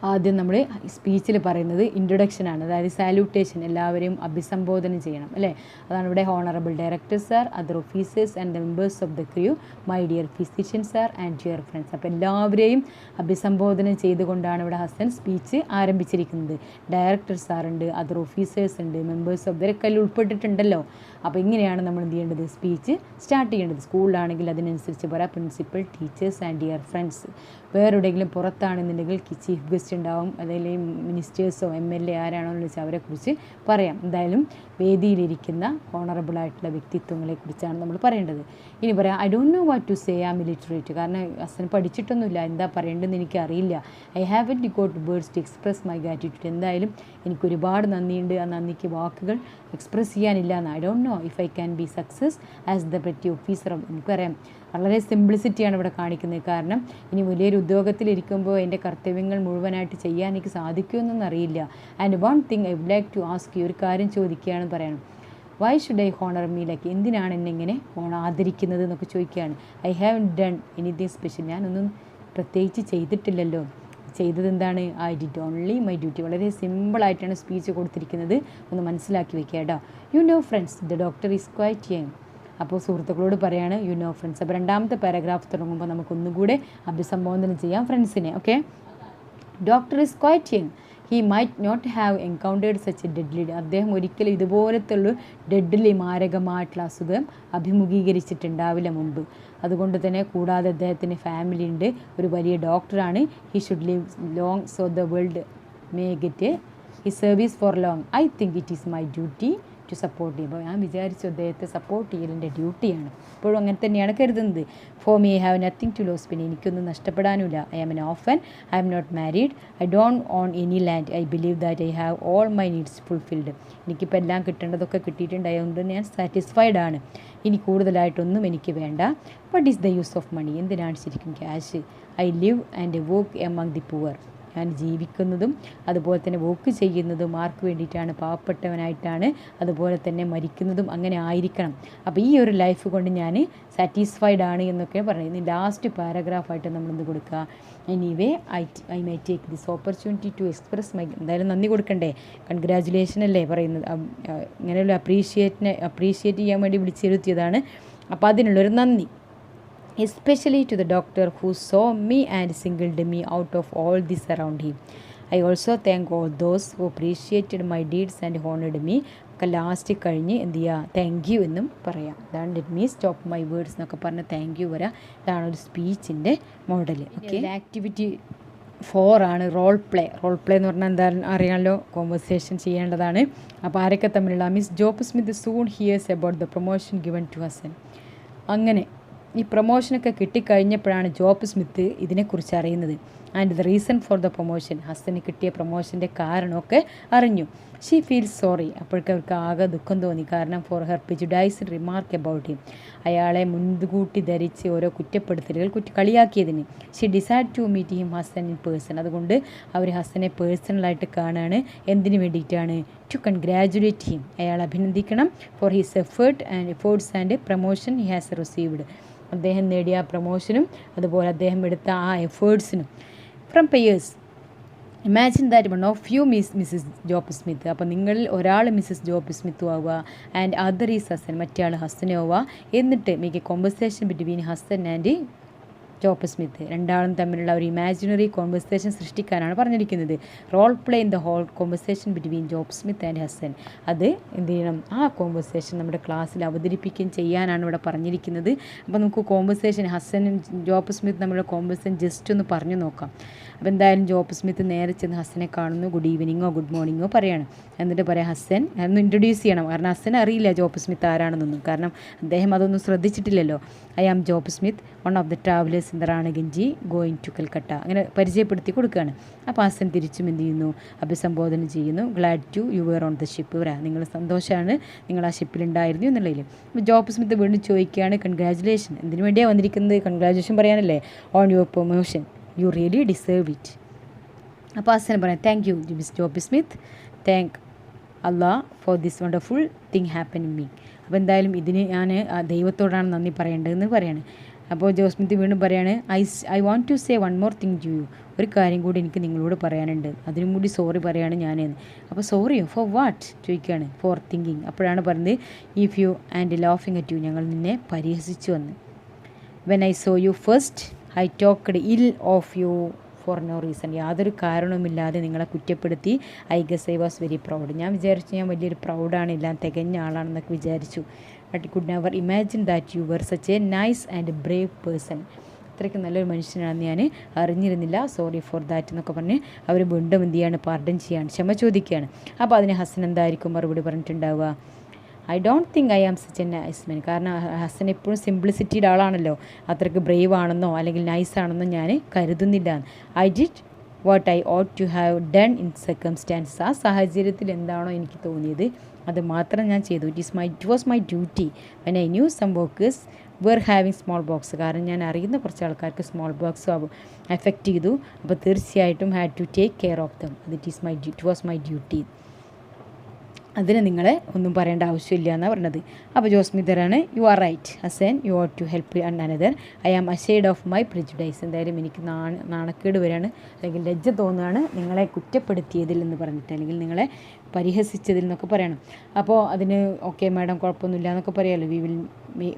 ആദ്യം നമ്മൾ സ്പീച്ചിൽ പറയുന്നത് ഇൻട്രൊഡക്ഷനാണ്, അതായത് സാല്യൂട്ടേഷൻ, എല്ലാവരെയും അഭിസംബോധന ചെയ്യണം അല്ലേ. അതാണ് ഇവിടെ honourable director sir, other officers and the members of the crew, my dear physician sir and dear friends. അപ്പോൾ എല്ലാവരെയും അഭിസംബോധന ചെയ്തുകൊണ്ടാണ് ഇവിടെ ഹസൻ സ്പീച്ച് ആരംഭിച്ചിരിക്കുന്നത്. ഡയറക്ടർ സാറുണ്ട്, അതർ ഓഫീസേഴ്സ് ഉണ്ട്, മെമ്പേഴ്സ് ഓഫ് ദ കയ്യിൽ ഉൾപ്പെട്ടിട്ടുണ്ടല്ലോ. അപ്പോൾ ഇങ്ങനെയാണ് നമ്മൾ എന്ത് ചെയ്യേണ്ടത്? സ്പീച്ച് സ്റ്റാർട്ട് ചെയ്യേണ്ടത്. സ്കൂളിലാണെങ്കിൽ അതിനനുസരിച്ച് പറയാം, principal, teachers and dear friends. വേറെവിടെയെങ്കിലും പുറത്താണെന്നുണ്ടെങ്കിൽ ചീഫ് ഗസ്റ്റ് ഉണ്ടാവും, അല്ലെങ്കിൽ മിനിസ്റ്റേഴ്സോ MLA ആരാണോ എന്ന് വെച്ചാൽ അവരെക്കുറിച്ച് പറയാം. എന്തായാലും വേദിയിലിരിക്കുന്ന ഹോണറബിളായിട്ടുള്ള വ്യക്തിത്വങ്ങളെക്കുറിച്ചാണ് നമ്മൾ പറയേണ്ടത്. ഇനി പറയാം, I don't know what to say, I am illiterate. കാരണം ഹസൻ പഠിച്ചിട്ടൊന്നുമില്ല, എന്താ പറയേണ്ടതെന്ന് എനിക്കറിയില്ല. I haven't got words to express my gratitude. എന്തായാലും എനിക്കൊരുപാട് നന്ദിയുണ്ട്, ആ നന്ദിക്ക് വാക്കുകൾ എക്സ്പ്രസ് ചെയ്യാനില്ല എന്ന്. I don't know if I can be success as the petty officer. എനിക്കറിയാം, വളരെ സിംപ്ലിസിറ്റിയാണ് ഇവിടെ കാണിക്കുന്നത്. കാരണം ഇനി വലിയൊരു ഉദ്യോഗത്തിലിരിക്കുമ്പോൾ എൻ്റെ കർത്തവ്യങ്ങൾ മുഴുവനായിട്ട് ചെയ്യാൻ എനിക്ക് സാധിക്കുമെന്നൊന്നും അറിയില്ല. And one thing I would like to ask you, ഒരു കാര്യം ചോദിക്കുകയാണ് പറയണം. Why should I honour me like, എന്തിനാണ് എന്നെ ഇങ്ങനെ ആദരിക്കുന്നത് എന്നൊക്കെ ചോദിക്കുകയാണ്. I have done anything special, ഞാനൊന്നും പ്രത്യേകിച്ച് ചെയ്തിട്ടില്ലല്ലോ. ചെയ്തത് എന്താണ്? I did only my duty. വളരെ സിമ്പിളായിട്ടാണ് സ്പീച്ച് കൊടുത്തിരിക്കുന്നത്, ഒന്ന് മനസ്സിലാക്കി വെക്കുക കേട്ടോ. You know friends, the doctor is quite young. അപ്പോൾ സുഹൃത്തുക്കളോട് പറയാണ് യു നോ ഫ്രണ്ട്സ്. അപ്പോൾ രണ്ടാമത്തെ പാരഗ്രാഫ് തുടങ്ങുമ്പോൾ നമുക്കൊന്നുകൂടെ അഭിസംബോധന ചെയ്യാം ഫ്രണ്ട്സിനെ. Okay, doctor is quite young, he might not have encountered such a deadly. അദ്ദേഹം ഒരിക്കലും ഇതുപോലത്തുള്ള ഡെഡ്ലി മാരകമായിട്ടുള്ള അസുഖം അഭിമുഖീകരിച്ചിട്ടുണ്ടാവില്ല മുമ്പ്. അതുകൊണ്ട് തന്നെ കൂടാതെ അദ്ദേഹത്തിന് ഫാമിലി ഉണ്ട്, ഒരു വലിയ ഡോക്ടറാണ്. He should live long so the world may get he service for long. I think it is my duty to support ചെയ്യും. അപ്പോൾ ഞാൻ വിചാരിച്ചു അദ്ദേഹത്തെ സപ്പോർട്ട് ചെയ്യലിൻ്റെ ഡ്യൂട്ടിയാണ്. ഇപ്പോഴും അങ്ങനെ തന്നെയാണ് കരുതുന്നത്. For me I have nothing to lose, പിന്നെ എനിക്കൊന്നും നഷ്ടപ്പെടാനുമില്ല. I am an orphan, I am not married, I don't own any land, I believe that I have all my needs fulfilled. എനിക്കിപ്പോൾ എല്ലാം കിട്ടേണ്ടതൊക്കെ കിട്ടിയിട്ടുണ്ട്, അതുകൊണ്ട് ഞാൻ സാറ്റിസ്ഫൈഡ് ആണ്. ഇനി കൂടുതലായിട്ടൊന്നും എനിക്ക് വേണ്ട. What is the use of money, എന്തിനാണ് ശരിക്കും cash? I live and work among the poor, ഞാൻ ജീവിക്കുന്നതും അതുപോലെ തന്നെ വർക്ക് ചെയ്യുന്നതും ആർക്ക് വേണ്ടിയിട്ടാണ്? പാവപ്പെട്ടവനായിട്ടാണ്. അതുപോലെ തന്നെ മരിക്കുന്നതും അങ്ങനെ ആയിരിക്കണം. അപ്പോൾ ഈ ഒരു ലൈഫ് കൊണ്ട് ഞാൻ സാറ്റിസ്ഫൈഡ് ആണ് എന്നൊക്കെ പറയുന്നത്. ലാസ്റ്റ് പാരഗ്രാഫായിട്ട് നമ്മളെന്ത് കൊടുക്കുക? Anyway I may take this opportunity to express my, എന്തായാലും നന്ദി കൊടുക്കണ്ടേ? കൺഗ്രാജുലേഷൻ അല്ലേ പറയുന്നത്. ഇങ്ങനെയുള്ള അപ്രീഷിയേറ്റ് ചെയ്യാൻ വേണ്ടി വിളിച്ചിരുത്തിയതാണ്. അപ്പോൾ അതിനുള്ളൊരു നന്ദി. Especially to the doctor who saw me and singled me out of all this around him. I also thank all those who appreciated my deeds and honored me. ഒക്കെ ലാസ്റ്റ് കഴിഞ്ഞ് എന്ത് ചെയ്യുക? താങ്ക് യു എന്നും പറയാം. അതാണ് let me stop my words എന്നൊക്കെ പറഞ്ഞ് thank you വരാം. ഇതാണ് ഒരു സ്പീച്ചിൻ്റെ മോഡൽ. ഓക്കെ, ആക്ടിവിറ്റി 4 ആണ് റോൾ പ്ലേ. എന്ന് പറഞ്ഞാൽ എന്താ അറിയാമല്ലോ, കോൺവെർസേഷൻ ചെയ്യേണ്ടതാണ്. അപ്പോൾ ആരൊക്കെ തമ്മിലുള്ള? Miss Job Smith soon hears about the promotion given to Hasan. അങ്ങനെ ഈ പ്രൊമോഷനൊക്കെ കിട്ടിക്കഴിഞ്ഞപ്പോഴാണ് ജോബ് സ്മിത്ത് ഇതിനെക്കുറിച്ച് അറിയുന്നത്. And the reason for the promotion, ഹസന് കിട്ടിയ പ്രൊമോഷൻ്റെ കാരണമൊക്കെ അറിഞ്ഞു. ഷീ ഫീൽസ് സോറി, അപ്പോഴേക്ക് അവർക്ക് ആകെ ദുഃഖം തോന്നി. കാരണം for her prejudiced remark about him, അയാളെ മുൻകൂട്ടി ധരിച്ച് ഓരോ കുറ്റപ്പെടുത്തലുകൾ കളിയാക്കിയതിന്. She decide to meet him Hassan in person, അതുകൊണ്ട് അവർ ഹസനെ പേഴ്സണലായിട്ട് കാണുകയാണ്. എന്തിനു വേണ്ടിയിട്ടാണ്? ടു കൺഗ്രാജുലേറ്റ് ഹിം, അയാളെ അഭിനന്ദിക്കണം. For his efforts and promotion he has received, അദ്ദേഹം നേടിയ പ്രൊമോഷനും അതുപോലെ അദ്ദേഹം എടുത്ത ആ എഫേർട്സിനും. From pairs, imagine that one of you Mrs Job Smith, അപ്പോൾ നിങ്ങളിൽ ഒരാൾ മിസ്സസ് ജോബ് സ്മിത്തും ആവുക. ആൻഡ് അതർ ഈസ് ഹസൻ, മറ്റേ ആൾ ഹസനാവുക. എന്നിട്ട് make a conversation between Hasan and Job Smith, രണ്ടാളും തമ്മിലുള്ള ഒരു ഇമാജിനറി കോൺവെർസേഷൻ സൃഷ്ടിക്കാനാണ് പറഞ്ഞിരിക്കുന്നത്. Role play in the whole conversation between Job Smith and Hasan. അത് എന്ത് ചെയ്യണം? ആ കോൺവെർസേഷൻ നമ്മുടെ ക്ലാസ്സിൽ അവതരിപ്പിക്കുകയും ചെയ്യാനാണ് ഇവിടെ പറഞ്ഞിരിക്കുന്നത്. അപ്പോൾ നമുക്ക് കോൺവെർസേഷൻ ഹസനും ജോബ് സ്മിത്ത് തമ്മിലുള്ള കോൺവെർസേഷൻ ജസ്റ്റ് ഒന്ന് പറഞ്ഞു നോക്കാം. അപ്പോൾ എന്തായാലും ജോബ് സ്മിത്ത് നേരെ ചെന്ന് ഹസനെ കാണുന്നു. ഗുഡ് ഈവനിങ്ങോ ഗുഡ് മോർണിംഗോ പറയാണ്. എന്നിട്ട് പറയാം ഹസൻ ഒന്ന് ഇൻട്രൊഡ്യൂസ് ചെയ്യണം. കാരണം ഹസൻ അറിയില്ല ജോബ് സ്മിത്ത് ആരാണെന്നൊന്നും, കാരണം അദ്ദേഹം അതൊന്നും ശ്രദ്ധിച്ചിട്ടില്ലല്ലോ. I am Job Smith, one of the travellers in the Raniganj going to Calcutta, അങ്ങനെ പരിചയപ്പെടുത്തി കൊടുക്കുകയാണ്. അപ്പോൾ ഹസൻ തിരിച്ചും എന്ത് ചെയ്യുന്നു? അഭിസംബോധന ചെയ്യുന്നു. Glad to you were on the ship, വരാം നിങ്ങൾ സന്തോഷമാണ് നിങ്ങൾ ആ ഷിപ്പിലുണ്ടായിരുന്നു എന്നുള്ളതിൽ. അപ്പോൾ ജോബ് സ്മിത്ത് വീണ്ടും ചോദിക്കുകയാണ് കൺഗ്രാജുലേഷൻ, എന്തിനു വേണ്ടിയാണ് വന്നിരിക്കുന്നത്? കൺഗ്രാജുലേഷൻ പറയാനല്ലേ? On your promotion, you really deserve it. അപ്പോൾ ഹസൻ പറയാം thank you miss Job Smith, thank Allah for this wonderful thing happen in me. അപ്പോൾ എന്തായാലും ഇതിന് ഞാൻ ദൈവത്തോടാണ് നന്ദി പറയേണ്ടതെന്ന് പറയാണ്. അപ്പോൾ ജോബ് സ്മിത്ത് വീണ്ടും പറയാണ് I want to say one more thing to you, ഒരു കാര്യം കൂടി എനിക്ക് നിങ്ങളോട് പറയാനുണ്ട്, അതിനും കൂടി സോറി പറയാണ് ഞാനെന്ന്. അപ്പോൾ സോറിയോ ഫോർ വാട്ട് ചോദിക്കുകയാണ്. ഫോർ തിങ്കിങ്, അപ്പോഴാണ് പറഞ്ഞത് ഇഫ് യു ആൻഡ് ലാഫിങ് അറ്റ് യു, ഞങ്ങൾ നിന്നെ പരിഹസിച്ചു വന്ന്. When I saw you first I talked ill of you for no reason, യാതൊരു കാരണവുമില്ലാതെ നിങ്ങളെ കുറ്റപ്പെടുത്തി. I guess I was very proud, ഞാൻ വിചാരിച്ചു ഞാൻ വലിയൊരു പ്രൗഡാണ്, എല്ലാം തികഞ്ഞ ആളാണെന്നൊക്കെ വിചാരിച്ചു. But I could never imagine that you were such a nice and brave person, അത്രയ്ക്ക് നല്ലൊരു മനുഷ്യനാണെന്ന് ഞാൻ അറിഞ്ഞിരുന്നില്ല. സോറി ഫോർ ദാറ്റ് എന്നൊക്കെ പറഞ്ഞ് അവർ വീണ്ടും എന്ത് ചെയ്യാണ്? പാർഡൺ ചെയ്യാണ്, ക്ഷമ ചോദിക്കുകയാണ്. അപ്പോൾ അതിന് ഹസൻ എന്തായിരിക്കും മറുപടി പറഞ്ഞിട്ടുണ്ടാവുക? I don't think I am such a nice man, കാരണം ഹസൻ എപ്പോഴും സിംപ്ലിസിറ്റിയുടെ ആളാണല്ലോ, അത്രയ്ക്ക് ബ്രേവ് ആണെന്നോ അല്ലെങ്കിൽ നൈസ് ആണെന്നോ ഞാൻ കരുതുന്നില്ല. I did what I ought to have done in circumstances, ആ സാഹചര്യത്തിൽ എന്താണോ എനിക്ക് തോന്നിയത് അത് മാത്രം ഞാൻ ചെയ്തു. It was my duty when I knew some workers were having smallpox, കാരണം ഞാൻ അറിയുന്ന കുറച്ച് ആൾക്കാർക്ക് സ്മോൾ ബോക്സ് എഫക്റ്റ് ചെയ്തു. അപ്പോൾ തീർച്ചയായിട്ടും had to take care of them, it was my duty, അതിന് നിങ്ങളെ ഒന്നും പറയേണ്ട ആവശ്യമില്ല എന്നാണ് പറഞ്ഞത്. അപ്പോൾ ജോസ്മിതറാണ് you are right Hassan, you ought to help another, I am ashamed of my prejudice, എന്തായാലും എനിക്ക് നാണക്കേട് വരാണ് അല്ലെങ്കിൽ ലജ്ജ തോന്നുകയാണ് നിങ്ങളെ കുറ്റപ്പെടുത്തിയതിൽ എന്ന് പറഞ്ഞിട്ട്, അല്ലെങ്കിൽ നിങ്ങളെ പരിഹസിച്ചതിൽ എന്നൊക്കെ പറയണം. അപ്പോൾ അതിന് ഓക്കെ മാഡം കുഴപ്പമൊന്നുമില്ല എന്നൊക്കെ പറയാമല്ലോ.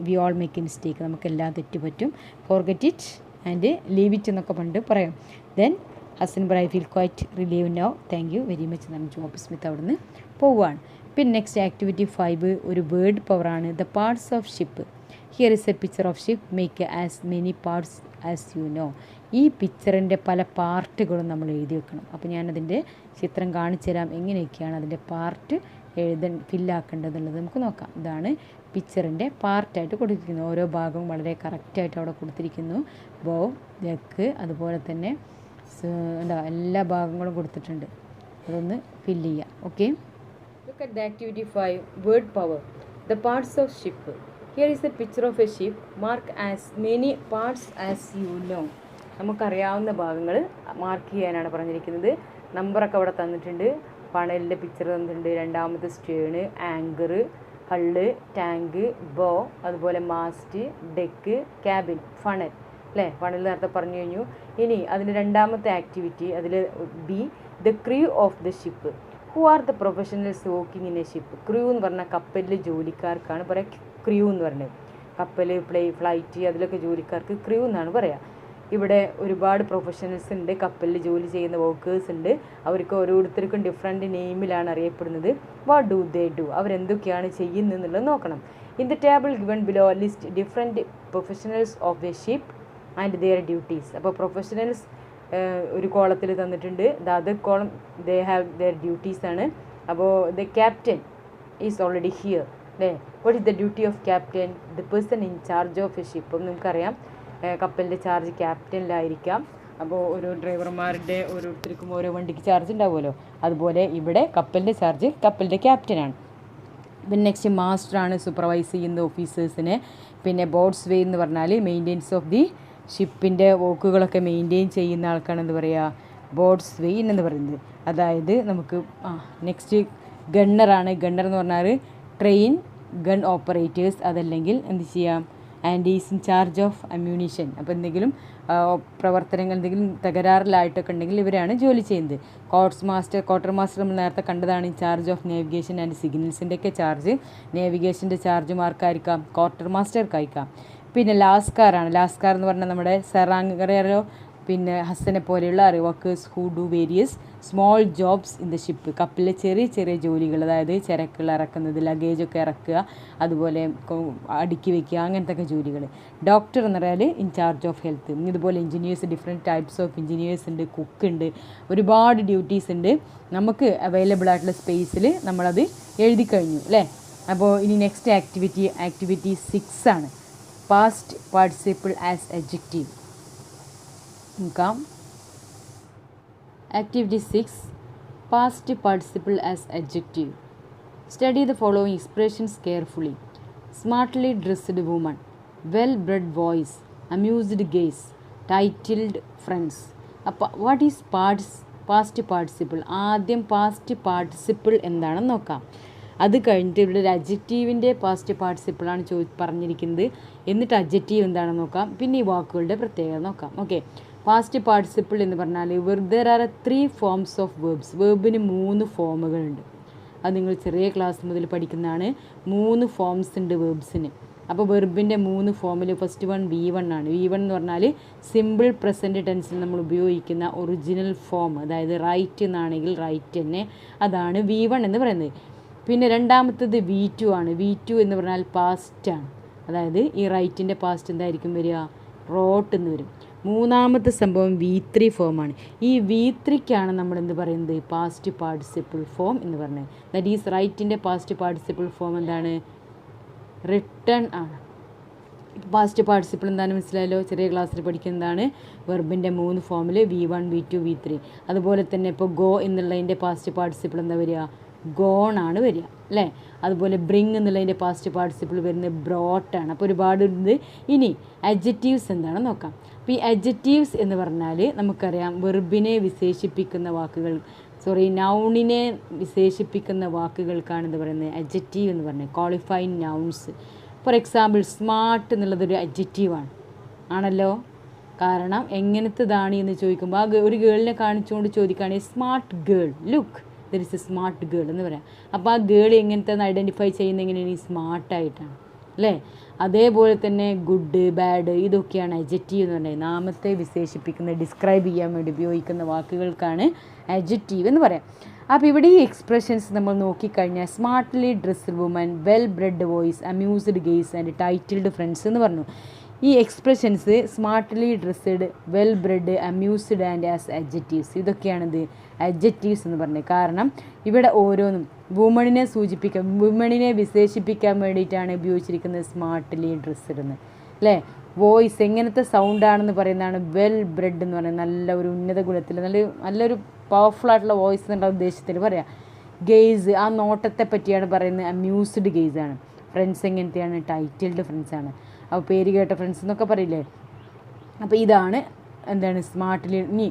We all make a mistake, നമുക്കെല്ലാം തെറ്റുപറ്റും. Forget it and leave it എന്നൊക്കെ പണ്ട് പറയാം. Then Hassan I feel quite relieve now, thank you very much എന്നാണ് ജോബ് സ്മിത്ത് അവിടെ നിന്ന് പോവുകയാണ്. പിന്നെ നെക്സ്റ്റ് ആക്ടിവിറ്റി 5 ഒരു വേർഡ് പവറാണ്. The parts of ship, here is A picture of ship, make as many parts as you know. ഈ പിക്ചറിൻ്റെ പല പാർട്ടുകളും നമ്മൾ എഴുതി വെക്കണം. അപ്പോൾ ഞാനതിൻ്റെ ചിത്രം കാണിച്ചു തരാം എങ്ങനെയൊക്കെയാണ് അതിൻ്റെ പാർട്ട് ഫില്ലാക്കേണ്ടതുള്ളത് നമുക്ക് നോക്കാം. ഇതാണ് പിക്ചറിൻ്റെ പാർട്ടായിട്ട് കൊടുത്തിരിക്കുന്നത്. ഓരോ ഭാഗവും വളരെ കറക്റ്റായിട്ട് അവിടെ കൊടുത്തിരിക്കുന്നു. ബോ, ലെഗ്, അതുപോലെ തന്നെ എല്ലാ ഭാഗങ്ങളും കൊടുത്തിട്ടുണ്ട്. അതൊന്ന് ഫില്ല് ചെയ്യാം. Okay, look at the activity 5 word power. The parts of ship, here is a picture of a ship, mark as many parts as you know. നമുക്കറിയാവുന്ന ഭാഗങ്ങൾ മാർക്ക് ചെയ്യാനാണ് പറഞ്ഞിരിക്കുന്നത്. നമ്പറൊക്കെ അവിടെ തന്നിട്ടുണ്ട്. പണലിൻ്റെ പിക്ചർ തന്നിട്ടുണ്ട്. രണ്ടാമത്തെ സ്റ്റേണ്, ആങ്കർ, ഹള്ള്, ടാങ്ക്, ബോ, അതുപോലെ മാസ്റ്റ്, ഡെക്ക്, ക്യാബിൻ, ഫണൽ അല്ലേ. ഫണൽ നേരത്തെ പറഞ്ഞു കഴിഞ്ഞു. ഇനി അതിന് രണ്ടാമത്തെ ആക്ടിവിറ്റി അതിൽ B, the crew of the ship. Who are the professionals working in A ship. Crew എന്ന് പറഞ്ഞാൽ കപ്പലിലെ ജോലിക്കാർക്കാണ് പറയുക ക്രൂ എന്ന് പറഞ്ഞത്. കപ്പൽ, ഫ്ലൈറ്റ് അതിലൊക്കെ ജോലിക്കാർക്ക് ക്രൂ എന്നാണ് പറയുക. ഇവിടെ ഒരുപാട് പ്രൊഫഷണൽസ് ഉണ്ട്, കപ്പലിൽ ജോലി ചെയ്യുന്ന വർക്കേഴ്സ് ഉണ്ട്. അവർക്ക് ഓരോരുത്തർക്കും ഡിഫറെൻറ്റ് നെയിമിലാണ് അറിയപ്പെടുന്നത്. വാട്ട് ഡു ദേ ഡു, അവരെന്തൊക്കെയാണ് ചെയ്യുന്നത് എന്നുള്ളത് നോക്കണം. In the table given below list different professionals of the ship and their duties. അപ്പോൾ പ്രൊഫഷണൽസ് ഒരു കോളത്തിൽ തന്നിട്ടുണ്ട്. The other column they have their duties ആണ്. അപ്പോൾ the captain is already here അല്ലേ. What is the duty of captain, the person in charge of a ship. നമുക്കറിയാം കപ്പലിൻ്റെ charge ക്യാപ്റ്റനിലായിരിക്കാം. അപ്പോൾ ഓരോ ഡ്രൈവർമാരുടെ ഓരോരുത്തർക്കും ഓരോ വണ്ടിക്ക് ചാർജ് ഉണ്ടാവുമല്ലോ, അതുപോലെ ഇവിടെ കപ്പലിൻ്റെ ചാർജ് കപ്പലിൻ്റെ ക്യാപ്റ്റനാണ്. പിന്നെ നെക്സ്റ്റ് മാസ്റ്ററാണ് സൂപ്പർവൈസ് ചെയ്യുന്ന ഓഫീസേഴ്സിനെ. പിന്നെ ബോട്ട്സ് വേ എന്ന് പറഞ്ഞാൽ മെയിൻ്റെനൻസ് ഓഫ് ദി ഷിപ്പിൻ്റെ വർക്കുകളൊക്കെ മെയിൻറ്റെയിൻ ചെയ്യുന്ന ആൾക്കാണ് എന്ത് പറയുക, ബോട്ട്സ് വെയിൻ എന്ന് പറയുന്നത്. അതായത് നമുക്ക് നെക്സ്റ്റ് ഗണ്ണറാണ്. ഗണ്ണർ എന്ന് പറഞ്ഞാൽ ട്രെയിൻ ഗൺ ഓപ്പറേറ്റേഴ്സ്, അതല്ലെങ്കിൽ എന്ത് ചെയ്യാം and is in charge of ammunition. അപ്പോൾ എന്തെങ്കിലും പ്രവർത്തനങ്ങൾ എന്തെങ്കിലും തകരാറിലായിട്ടൊക്കെ ഉണ്ടെങ്കിൽ ഇവരാണ് ജോലി ചെയ്യുന്നത്. ക്വാർട്ടർ മാസ്റ്റർ നമ്മൾ നേരത്തെ കണ്ടതാണ്. In charge of navigation and സിഗ്നൽസിൻ്റെയൊക്കെ ചാർജ്, നാവിഗേഷൻ്റെ ചാർജ് മാർക്കായിരിക്കാം ക്വാർട്ടർ മാസ്റ്റർക്കായിരിക്കാം. പിന്നെ ലാസ്കാറാണ്. ലാസ്കാർ എന്ന് പറഞ്ഞാൽ നമ്മുടെ സെറാങ്കറിയാലോ, പിന്നെ ഹസനെ പോലെയുള്ള workers who do various small jobs in the ship. കപ്പലിലെ ചെറിയ ചെറിയ ജോലികൾ, അതായത് ചരക്കുകൾ ഇറക്കുന്നത്, ലഗേജൊക്കെ ഇറക്കുക, അതുപോലെ അടുക്കി വയ്ക്കുക, അങ്ങനത്തെ ഒക്കെ ജോലികൾ. ഡോക്ടർ എന്ന് പറഞ്ഞാൽ ഇൻ ചാർജ് ഓഫ് ഹെൽത്ത്. ഇതുപോലെ engineers, different types of engineers ഉണ്ട്, കുക്ക് ഉണ്ട്, ഒരുപാട് ഡ്യൂട്ടീസ് ഉണ്ട്. നമുക്ക് അവൈലബിൾ ആയിട്ടുള്ള സ്പേസിൽ നമ്മളത് എഴുതി കഴിഞ്ഞു അല്ലേ. അപ്പോൾ ഇനി നെക്സ്റ്റ് ആക്ടിവിറ്റി 6 ആണ്. Past participle as adjective. നോക്കാം. Activity 6, past participle as adjective. Study the following expressions carefully. Smartly dressed woman, well bred voice, amused gaze, titled friends. അപ്പോൾ വാട്ട് ഈസ് പാസ്റ്റ് പാർട്ടിസിപ്പിൾ? ആദ്യം പാസ്റ്റ് പാർട്ടിസിപ്പിൾ എന്താണെന്ന് നോക്കാം. അത് കഴിഞ്ഞിട്ട് ഇവിടെ ഒരു അഡ്ജക്റ്റീവിൻ്റെ പാസ്റ്റ് പാർട്ടിസിപ്പിളാണ് പറഞ്ഞിരിക്കുന്നത്. എന്നിട്ട് അഡ്ജക്റ്റീവ് എന്താണെന്ന് നോക്കാം. പിന്നെ ഈ വാക്കുകളുടെ പ്രത്യേകത നോക്കാം. ഓക്കെ, പാസ്റ്റ് പാർട്ടിസിപ്പിൾ എന്ന് പറഞ്ഞാൽ there are 3 forms of verbs. വേർബിന് 3 ഫോമുകളുണ്ട്. അത് നിങ്ങൾ ചെറിയ ക്ലാസ് മുതൽ പഠിക്കുന്നതാണ്. 3 ഫോംസ് ഉണ്ട് വേർബ്സിന്. അപ്പോൾ വെർബിൻ്റെ 3 ഫോമിൽ ഫസ്റ്റ് വൺ V1 ആണ്. V1 എന്ന് പറഞ്ഞാൽ സിമ്പിൾ പ്രസൻറ്റ് ടെൻസിൽ നമ്മൾ ഉപയോഗിക്കുന്ന ഒറിജിനൽ ഫോം, അതായത് റൈറ്റ് എന്നാണെങ്കിൽ റൈറ്റ് തന്നെ, അതാണ് V1 എന്ന് പറയുന്നത്. പിന്നെ രണ്ടാമത്തത് V2 ആണ്. V2 എന്ന് പറഞ്ഞാൽ പാസ്റ്റാണ്, അതായത് ഈ റൈറ്റിൻ്റെ പാസ്റ്റ് എന്തായിരിക്കും വരിക, റോട്ട് എന്ന് വരും. മൂന്നാമത്തെ സംഭവം V3 ഫോമാണ്. ഈ V3ക്കാണ് നമ്മൾ എന്ത് പറയുന്നത്, പാസ്റ്റ് പാർട്ടിസിപ്പിൾ ഫോം എന്ന് പറയുന്നത്. ദാറ്റ് ഈസ് റൈറ്റിൻ്റെ പാസ്റ്റ് പാർട്ടിസിപ്പിൾ ഫോം എന്താണ്, റിട്ടൺ ആണ്. പാസ്റ്റ് പാർട്ടിസിപ്പിൾ എന്താണെന്ന് മനസ്സിലായല്ലോ, ചെറിയ ക്ലാസ്സിൽ പഠിക്കുന്നതാണ്. വെർബിൻ്റെ 3 ഫോമിൽ V1, V2, V3. അതുപോലെ തന്നെ ഇപ്പോൾ ഗോ എന്നുള്ളതിൻ്റെ പാസ്റ്റ് പാർട്ടിസിപ്പിൾ എന്താ വരിക, ഗോൺ ആണ് വരിക അല്ലേ. അതുപോലെ ബ്രിങ് എന്നുള്ളതിൻ്റെ പാസ്റ്റ് പാർട്ടിസിപ്പിൾ വരുന്നത് ബ്രോട്ടാണ്. അപ്പോൾ ഒരുപാട് ഉണ്ട്. ഇനി അഡ്ജക്റ്റീവ്സ് എന്താണെന്ന് നോക്കാം. അപ്പോൾ ഈ അഡ്ജക്റ്റീവ്സ് എന്ന് പറഞ്ഞാൽ നമുക്കറിയാം വെർബിനെ വിശേഷിപ്പിക്കുന്ന വാക്കുകൾ, നൗണിനെ വിശേഷിപ്പിക്കുന്ന വാക്കുകൾക്കാണ് എന്ത് പറയുന്നത്, അഡ്ജക്റ്റീവ് എന്ന് പറയുന്നത്. Qualifying nouns. For example smart എന്നുള്ളതൊരു അഡ്ജക്റ്റീവാണ് ആണല്ലോ. കാരണം എങ്ങനത്തേതാണ് എന്ന് ചോദിക്കുമ്പോൾ ആ ഒരു ഗേളിനെ കാണിച്ചുകൊണ്ട് ചോദിക്കുകയാണെങ്കിൽ smart girl, look there is A smart girl എന്ന് പറയാം. അപ്പോൾ ആ ഗേൾ എങ്ങനത്തെ ഐഡൻറ്റിഫൈ ചെയ്യുന്നത് എങ്ങനെയാണ്, ഈ സ്മാർട്ടായിട്ടാണ് അല്ലേ. അതേപോലെ തന്നെ ഗുഡ്, ബാഡ്, ഇതൊക്കെയാണ് അഡ്ജക്റ്റീവ് എന്ന് പറയുന്നത്. നാമത്തെ വിശേഷിപ്പിക്കുന്ന, ഡിസ്ക്രൈബ് ചെയ്യാൻ വേണ്ടി ഉപയോഗിക്കുന്ന വാക്കുകൾക്കാണ് അഡ്ജക്റ്റീവ് എന്ന് പറയാം. അപ്പോൾ ഇവിടെ ഈ എക്സ്പ്രഷൻസ് നമ്മൾ നോക്കിക്കഴിഞ്ഞാൽ smartly dressed woman, well bred voice, amused gaze and titled friends എന്ന് പറഞ്ഞു. ഈ expressions smartly dressed, well bred, amused and as adjectives, ഇതൊക്കെയാണിത് അഡ്ജക്റ്റീവ്സ് എന്ന് പറഞ്ഞത്. കാരണം ഇവിടെ ഓരോന്നും വുമണിനെ വിശേഷിപ്പിക്കാൻ വേണ്ടിയിട്ടാണ് ഉപയോഗിച്ചിരിക്കുന്നത് സ്മാർട്ട്ലി ഡ്രസ്ഡ് എന്ന് അല്ലേ. വോയിസ് എങ്ങനത്തെ സൗണ്ടാണെന്ന് പറയുന്നതാണ് വെൽ ബ്രെഡ് എന്ന് പറയുന്നത്. നല്ല ഒരു ഉന്നത കുലത്തിൽ നല്ലൊരു പവർഫുൾ ആയിട്ടുള്ള വോയിസ് എന്നുള്ള ഉദ്ദേശത്തിൽ പറയാം. ഗെയ്സ് ആ നോട്ടത്തെ പറ്റിയാണ് പറയുന്നത്, അമ്യൂസ്ഡ് ഗെയ്സ് ആണ്. ഫ്രണ്ട്സ് എങ്ങനത്തെയാണ്, ടൈറ്റിൽഡ് ഫ്രണ്ട്സ് ആണ്. അപ്പോൾ പേര് കേട്ട ഫ്രണ്ട്സ് എന്നൊക്കെ പറയില്ലേ. അപ്പോൾ ഇതാണ് എന്താണ് സ്മാർട്ട്ലി. ഇനി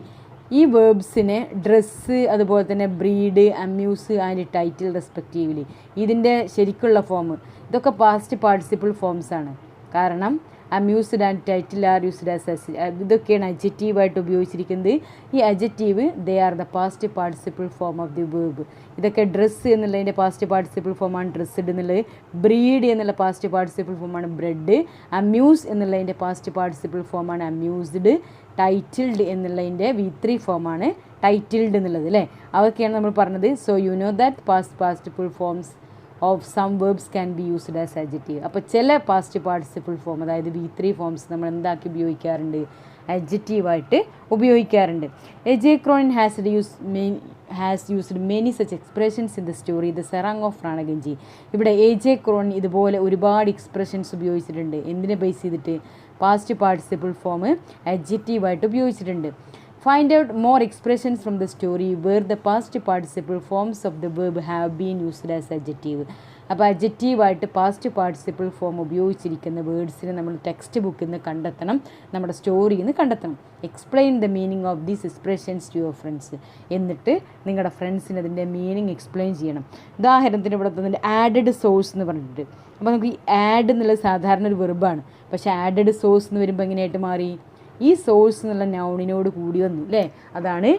ഈ വേർബ്സിനെ ഡ്രസ്സ്, അതുപോലെ തന്നെ breed, amuse and title respectively, ഇതിൻ്റെ ശരിക്കുള്ള ഫോം ഇതൊക്കെ പാസ്റ്റ് പാർട്ടിസിപ്പിൾ ഫോംസ് ആണ്. കാരണം അമ്യൂസ്ഡ് and title are used as ഇതൊക്കെയാണ് അഡ്ജക്റ്റീവായിട്ട് ഉപയോഗിച്ചിരിക്കുന്നത്. ഈ adjective they are the past participle form of the verb. ഇതൊക്കെ ഡ്രസ്സ് എന്നുള്ളതിൻ്റെ പാസ്റ്റ് പാർട്ടിസിപ്പിൾ ഫോമാണ് ഡ്രസ്ഡ് എന്നുള്ളത്. ബ്രീഡ് എന്നുള്ള പാസ്റ്റ് പാർട്ടിസിപ്പിൾ ഫോമാണ് ബ്രെഡ്. അമ്യൂസ് എന്നുള്ളതിൻ്റെ പാസ്റ്റ് പാർട്ടിസിപ്പിൾ ഫോമാണ് അമ്യൂസ്ഡ്. ടൈറ്റിൽഡ് എന്നുള്ളതിൻ്റെ V3 ഫോമാണ് ടൈറ്റിൽഡ് എന്നുള്ളത് അല്ലേ. അതൊക്കെയാണ് നമ്മൾ പറഞ്ഞത്. So you know that past participle forms of some verbs can be used as adjective. അപ്പോൾ ചില പാസ്റ്റ് പാർട്ടിസിപ്പിൾ ഫോം, അതായത് V3 ഫോംസ് നമ്മൾ എന്താക്കി ഉപയോഗിക്കാറുണ്ട്? അഡ്ജക്റ്റീവായിട്ട് ഉപയോഗിക്കാറുണ്ട്. A.J. Cronin has used many such expressions in the story The Sarang of Ranaganji. ഇവിടെ A.J. Cronin ഇതുപോലെ ഒരുപാട് എക്സ്പ്രഷൻസ് ഉപയോഗിച്ചിട്ടുണ്ട്. എന്തിനെ ബേസ് ചെയ്തിട്ട്? പാസ്റ്റ് പാർട്ടിസിപ്പിൾ ഫോം അഡ്ജക്റ്റീവായിട്ട് ഉപയോഗിച്ചിട്ടുണ്ട്. Find out more expressions from the story where the past participle forms of the verb have been used as adjective. അപ്പോൾ അഡ്ജക്റ്റീവായിട്ട് past participle form ഉപയോഗിച്ചിരിക്കുന്ന വേർഡ്സിനെ നമ്മൾ ടെക്സ്റ്റ് ബുക്കിൽ നിന്ന് കണ്ടെത്തണം, നമ്മുടെ സ്റ്റോറിയിൽ നിന്ന് കണ്ടെത്തണം. Explain the meaning of these expressions to your friends. എന്നിട്ട് നിങ്ങളുടെ ഫ്രണ്ട്സിന് അതിൻ്റെ മീനിങ് എക്സ്പ്ലെയിൻ ചെയ്യണം. ഉദാഹരണത്തിന് ഇവിടെ തന്നെ ആഡഡ് സോഴ്സ് എന്ന് പറഞ്ഞിട്ട്, അപ്പോൾ നമുക്ക് ഈ ആഡ് എന്നുള്ളത് സാധാരണ ഒരു വെർബാണ്. പക്ഷേ ആഡഡ് സോഴ്സ് എന്ന് വരുമ്പോൾ എങ്ങനെയായിട്ട് മാറി? ഈ സോഴ്സ് എന്നുള്ള നൗണിനോട് കൂടി വന്നു അല്ലേ. അതാണ്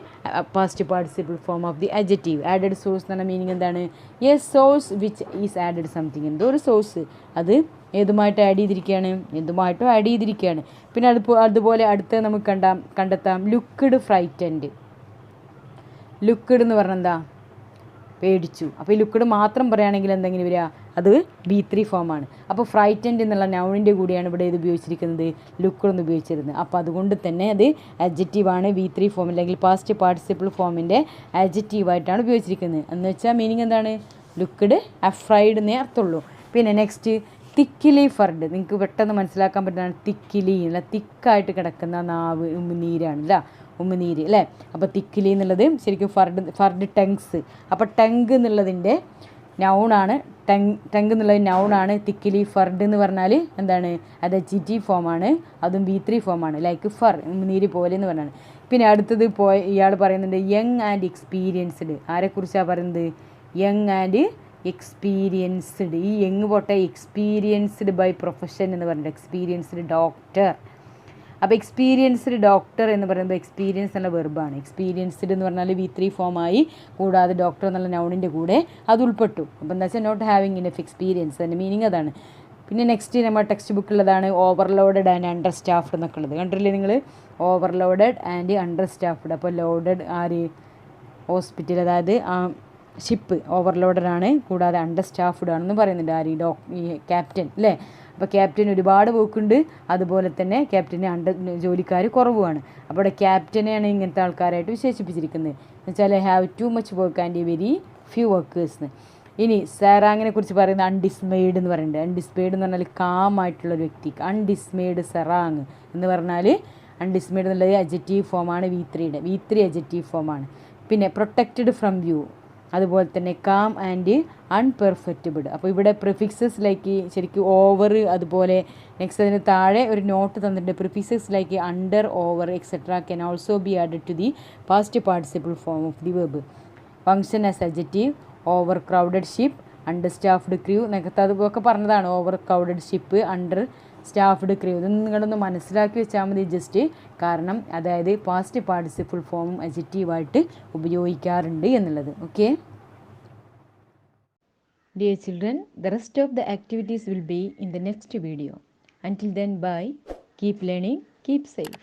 past participle form of the adjective. Added source എന്ന് പറഞ്ഞ മീനിങ് എന്താണ്? A source which is added something. എന്തോ ഒരു സോഴ്സ് അത് ഏതുമായിട്ട് ആഡ് ചെയ്തിരിക്കുകയാണ്? എന്തുമായിട്ടോ ആഡ് ചെയ്തിരിക്കുകയാണ്. പിന്നെ അതുപോലെ അടുത്ത് നമുക്ക് കണ്ടെത്താം ലുക്ക്ഡ് ഫ്രൈറ്റൻഡ്. ലുക്ക്ഡ് എന്ന് പറഞ്ഞാൽ എന്താ? പേടിച്ചു. അപ്പോൾ ഈ ലുക്ക്ഡ് മാത്രം പറയുകയാണെങ്കിൽ എന്തെങ്കിലും വരിക? അത് V3 ഫോമാണ്. അപ്പോൾ ഫ്രൈറ്റൻഡ് എന്നുള്ള നൗണിൻ്റെ കൂടിയാണ് ഇവിടെ ഇത് ഉപയോഗിച്ചിരിക്കുന്നത്, ലുക്ക്ഡ് എന്ന് ഉപയോഗിച്ചിരുന്നത്. അപ്പോൾ അതുകൊണ്ട് തന്നെ അത് അഡ്ജക്റ്റീവാണ്. V3 ഫോം അല്ലെങ്കിൽ പാസ്റ്റ് പാർട്ടിസിപ്പിൾ ഫോമിൻ്റെ അഡ്ജക്റ്റീവായിട്ടാണ് ഉപയോഗിച്ചിരിക്കുന്നത്. എന്ന് വെച്ചാൽ മീനിങ് എന്താണ്? ലുക്ക്ഡ്, അഫ്രൈഡ് എന്നേ അർത്ഥമുള്ളൂ. പിന്നെ നെക്സ്റ്റ് തിക്കിലി ഫർഡ്. നിങ്ങൾക്ക് പെട്ടെന്ന് മനസ്സിലാക്കാൻ പറ്റുന്നതാണ് തിക്കിലി അല്ല, തിക്കായിട്ട് കിടക്കുന്ന നാവ്, ഉമിനീരാണ് അല്ല, ഉമിനീര് അല്ലേ. അപ്പോൾ തിക്കിലി എന്നുള്ളത് ശരിക്കും ഫർഡ് ടങ്സ്. അപ്പോൾ ടങ്ക് എന്നുള്ളതിൻ്റെ നൗണാണ്, ടങ്ക് എന്നുള്ളത് നൗണാണ്. തിക്കിലി ഫർഡ് എന്ന് പറഞ്ഞാൽ എന്താണ്? അത് അഡ്ജക്റ്റീവ് ഫോമാണ്, അതും V3 ഫോമാണ്. ലൈക്ക് ഫർ, ഉമിനീര് പോലെ എന്ന് പറഞ്ഞാണ്. പിന്നെ അടുത്തത് ഇയാൾ പറയുന്നുണ്ട് യങ് ആൻഡ് എക്സ്പീരിയൻസ്ഡ്. ആരെക്കുറിച്ചാണ് പറയുന്നത്? Young and experienced. ഈ യങ് പോട്ടെ, എക്സ്പീരിയൻസ്ഡ് ബൈ പ്രൊഫഷൻ എന്ന് പറഞ്ഞിട്ട് എക്സ്പീരിയൻസ്ഡ് ഡോക്ടർ. അപ്പോൾ എക്സ്പീരിയൻസ്ഡ് ഡോക്ടർ എന്ന് പറയുമ്പോൾ എക്സ്പീരിയൻസ് എന്നുള്ള വെർബാണ്. എക്സ്പീരിയൻസ്ഡ് എന്ന് പറഞ്ഞാൽ V3 ഫോമായി, കൂടാതെ ഡോക്ടർ എന്നുള്ള നൗണിൻ്റെ കൂടെ അത് ഉൾപ്പെട്ടു. അപ്പോൾ എന്താ വെച്ചാൽ നോട്ട് ഹാവിങ് ഇനഫ് എക്സ്പീരിയൻസ്, അതിൻ്റെ മീനിങ് അതാണ്. പിന്നെ നെക്സ്റ്റ് നമ്മുടെ ടെക്സ്റ്റ് ബുക്കിലുള്ളതാണ് ഓവർലോഡഡ് ആൻഡ് അണ്ടർ സ്റ്റാഫ്ഡ് എന്നൊക്കെ ഉള്ളത്. കണ്ടില്ലേ നിങ്ങൾ? Overloaded and understaffed. അപ്പോൾ ലോഡഡ് ആര്? ഹോസ്പിറ്റൽ, അതായത് ഷിപ്പ് ഓവർലോഡഡ് ആണ്, കൂടാതെ അണ്ടർ സ്റ്റാഫ്ഡ് ആണെന്ന് പറയുന്നുണ്ട്. ആര്? ഈ ക്യാപ്റ്റൻ അല്ലേ. അപ്പോൾ ക്യാപ്റ്റൻ ഒരുപാട് വർക്കുണ്ട്, അതുപോലെ തന്നെ ക്യാപ്റ്റന് ജോലിക്കാർ കുറവുമാണ്. അപ്പോൾ ഇവിടെ ക്യാപ്റ്റനെയാണ് ഇങ്ങനത്തെ ആൾക്കാരായിട്ട് വിശേഷിപ്പിച്ചിരിക്കുന്നത്. എന്ന് വെച്ചാൽ have too much work and very few workers. ഇനി സെറാങ്ങിനെ കുറിച്ച് പറയുന്നത് അൺഡിസ്മെയ്ഡ് എന്ന് പറയുന്നുണ്ട്. അൺഡിസ്മെയ്ഡ് എന്ന് പറഞ്ഞാൽ കാമായിട്ടുള്ളൊരു വ്യക്തി. അൺഡിസ്മെയ്ഡ് സെറാങ് എന്ന് പറഞ്ഞാൽ അൺഡിസ്മെയ്ഡ് എന്നുള്ളത് അഡ്ജക്റ്റീവ് ഫോമാണ് V3 അഡ്ജക്റ്റീവ് ഫോമാണ്. പിന്നെ പ്രൊട്ടക്റ്റഡ് ഫ്രം വ്യൂ, അതുപോലെ തന്നെ കാം ആൻഡ് അൺപെർഫെക്റ്റബിൾ. അപ്പോൾ ഇവിടെ പ്രിഫിക്സസ് ലൈക്ക് ശരിക്കും ഓവർ, അതുപോലെ നെക്സ്റ്റ് അതിന് താഴെ ഒരു നോട്ട് തന്നിട്ടുണ്ട്. Prefixes like under, over etcetera can also be added to the past participle form of the verb. Function as adjective. Overcrowded ship, understaffed crew. നേരത്തെ അതൊക്കെ പറഞ്ഞതാണ്. Overcrowded ship, understaffed crew. ഇതൊന്നും നിങ്ങളൊന്ന് മനസ്സിലാക്കി വെച്ചാൽ മതി just. കാരണം അതായത് പാസ്റ്റ് പാർട്ടിസിപ്പിൾ ഫോമും അഡ്ജക്റ്റീവായിട്ട് ഉപയോഗിക്കാറുണ്ട് എന്നുള്ളത്. Okay Dear children, the rest of the activities will be in the next video. Until then, bye. Keep learning, keep safe.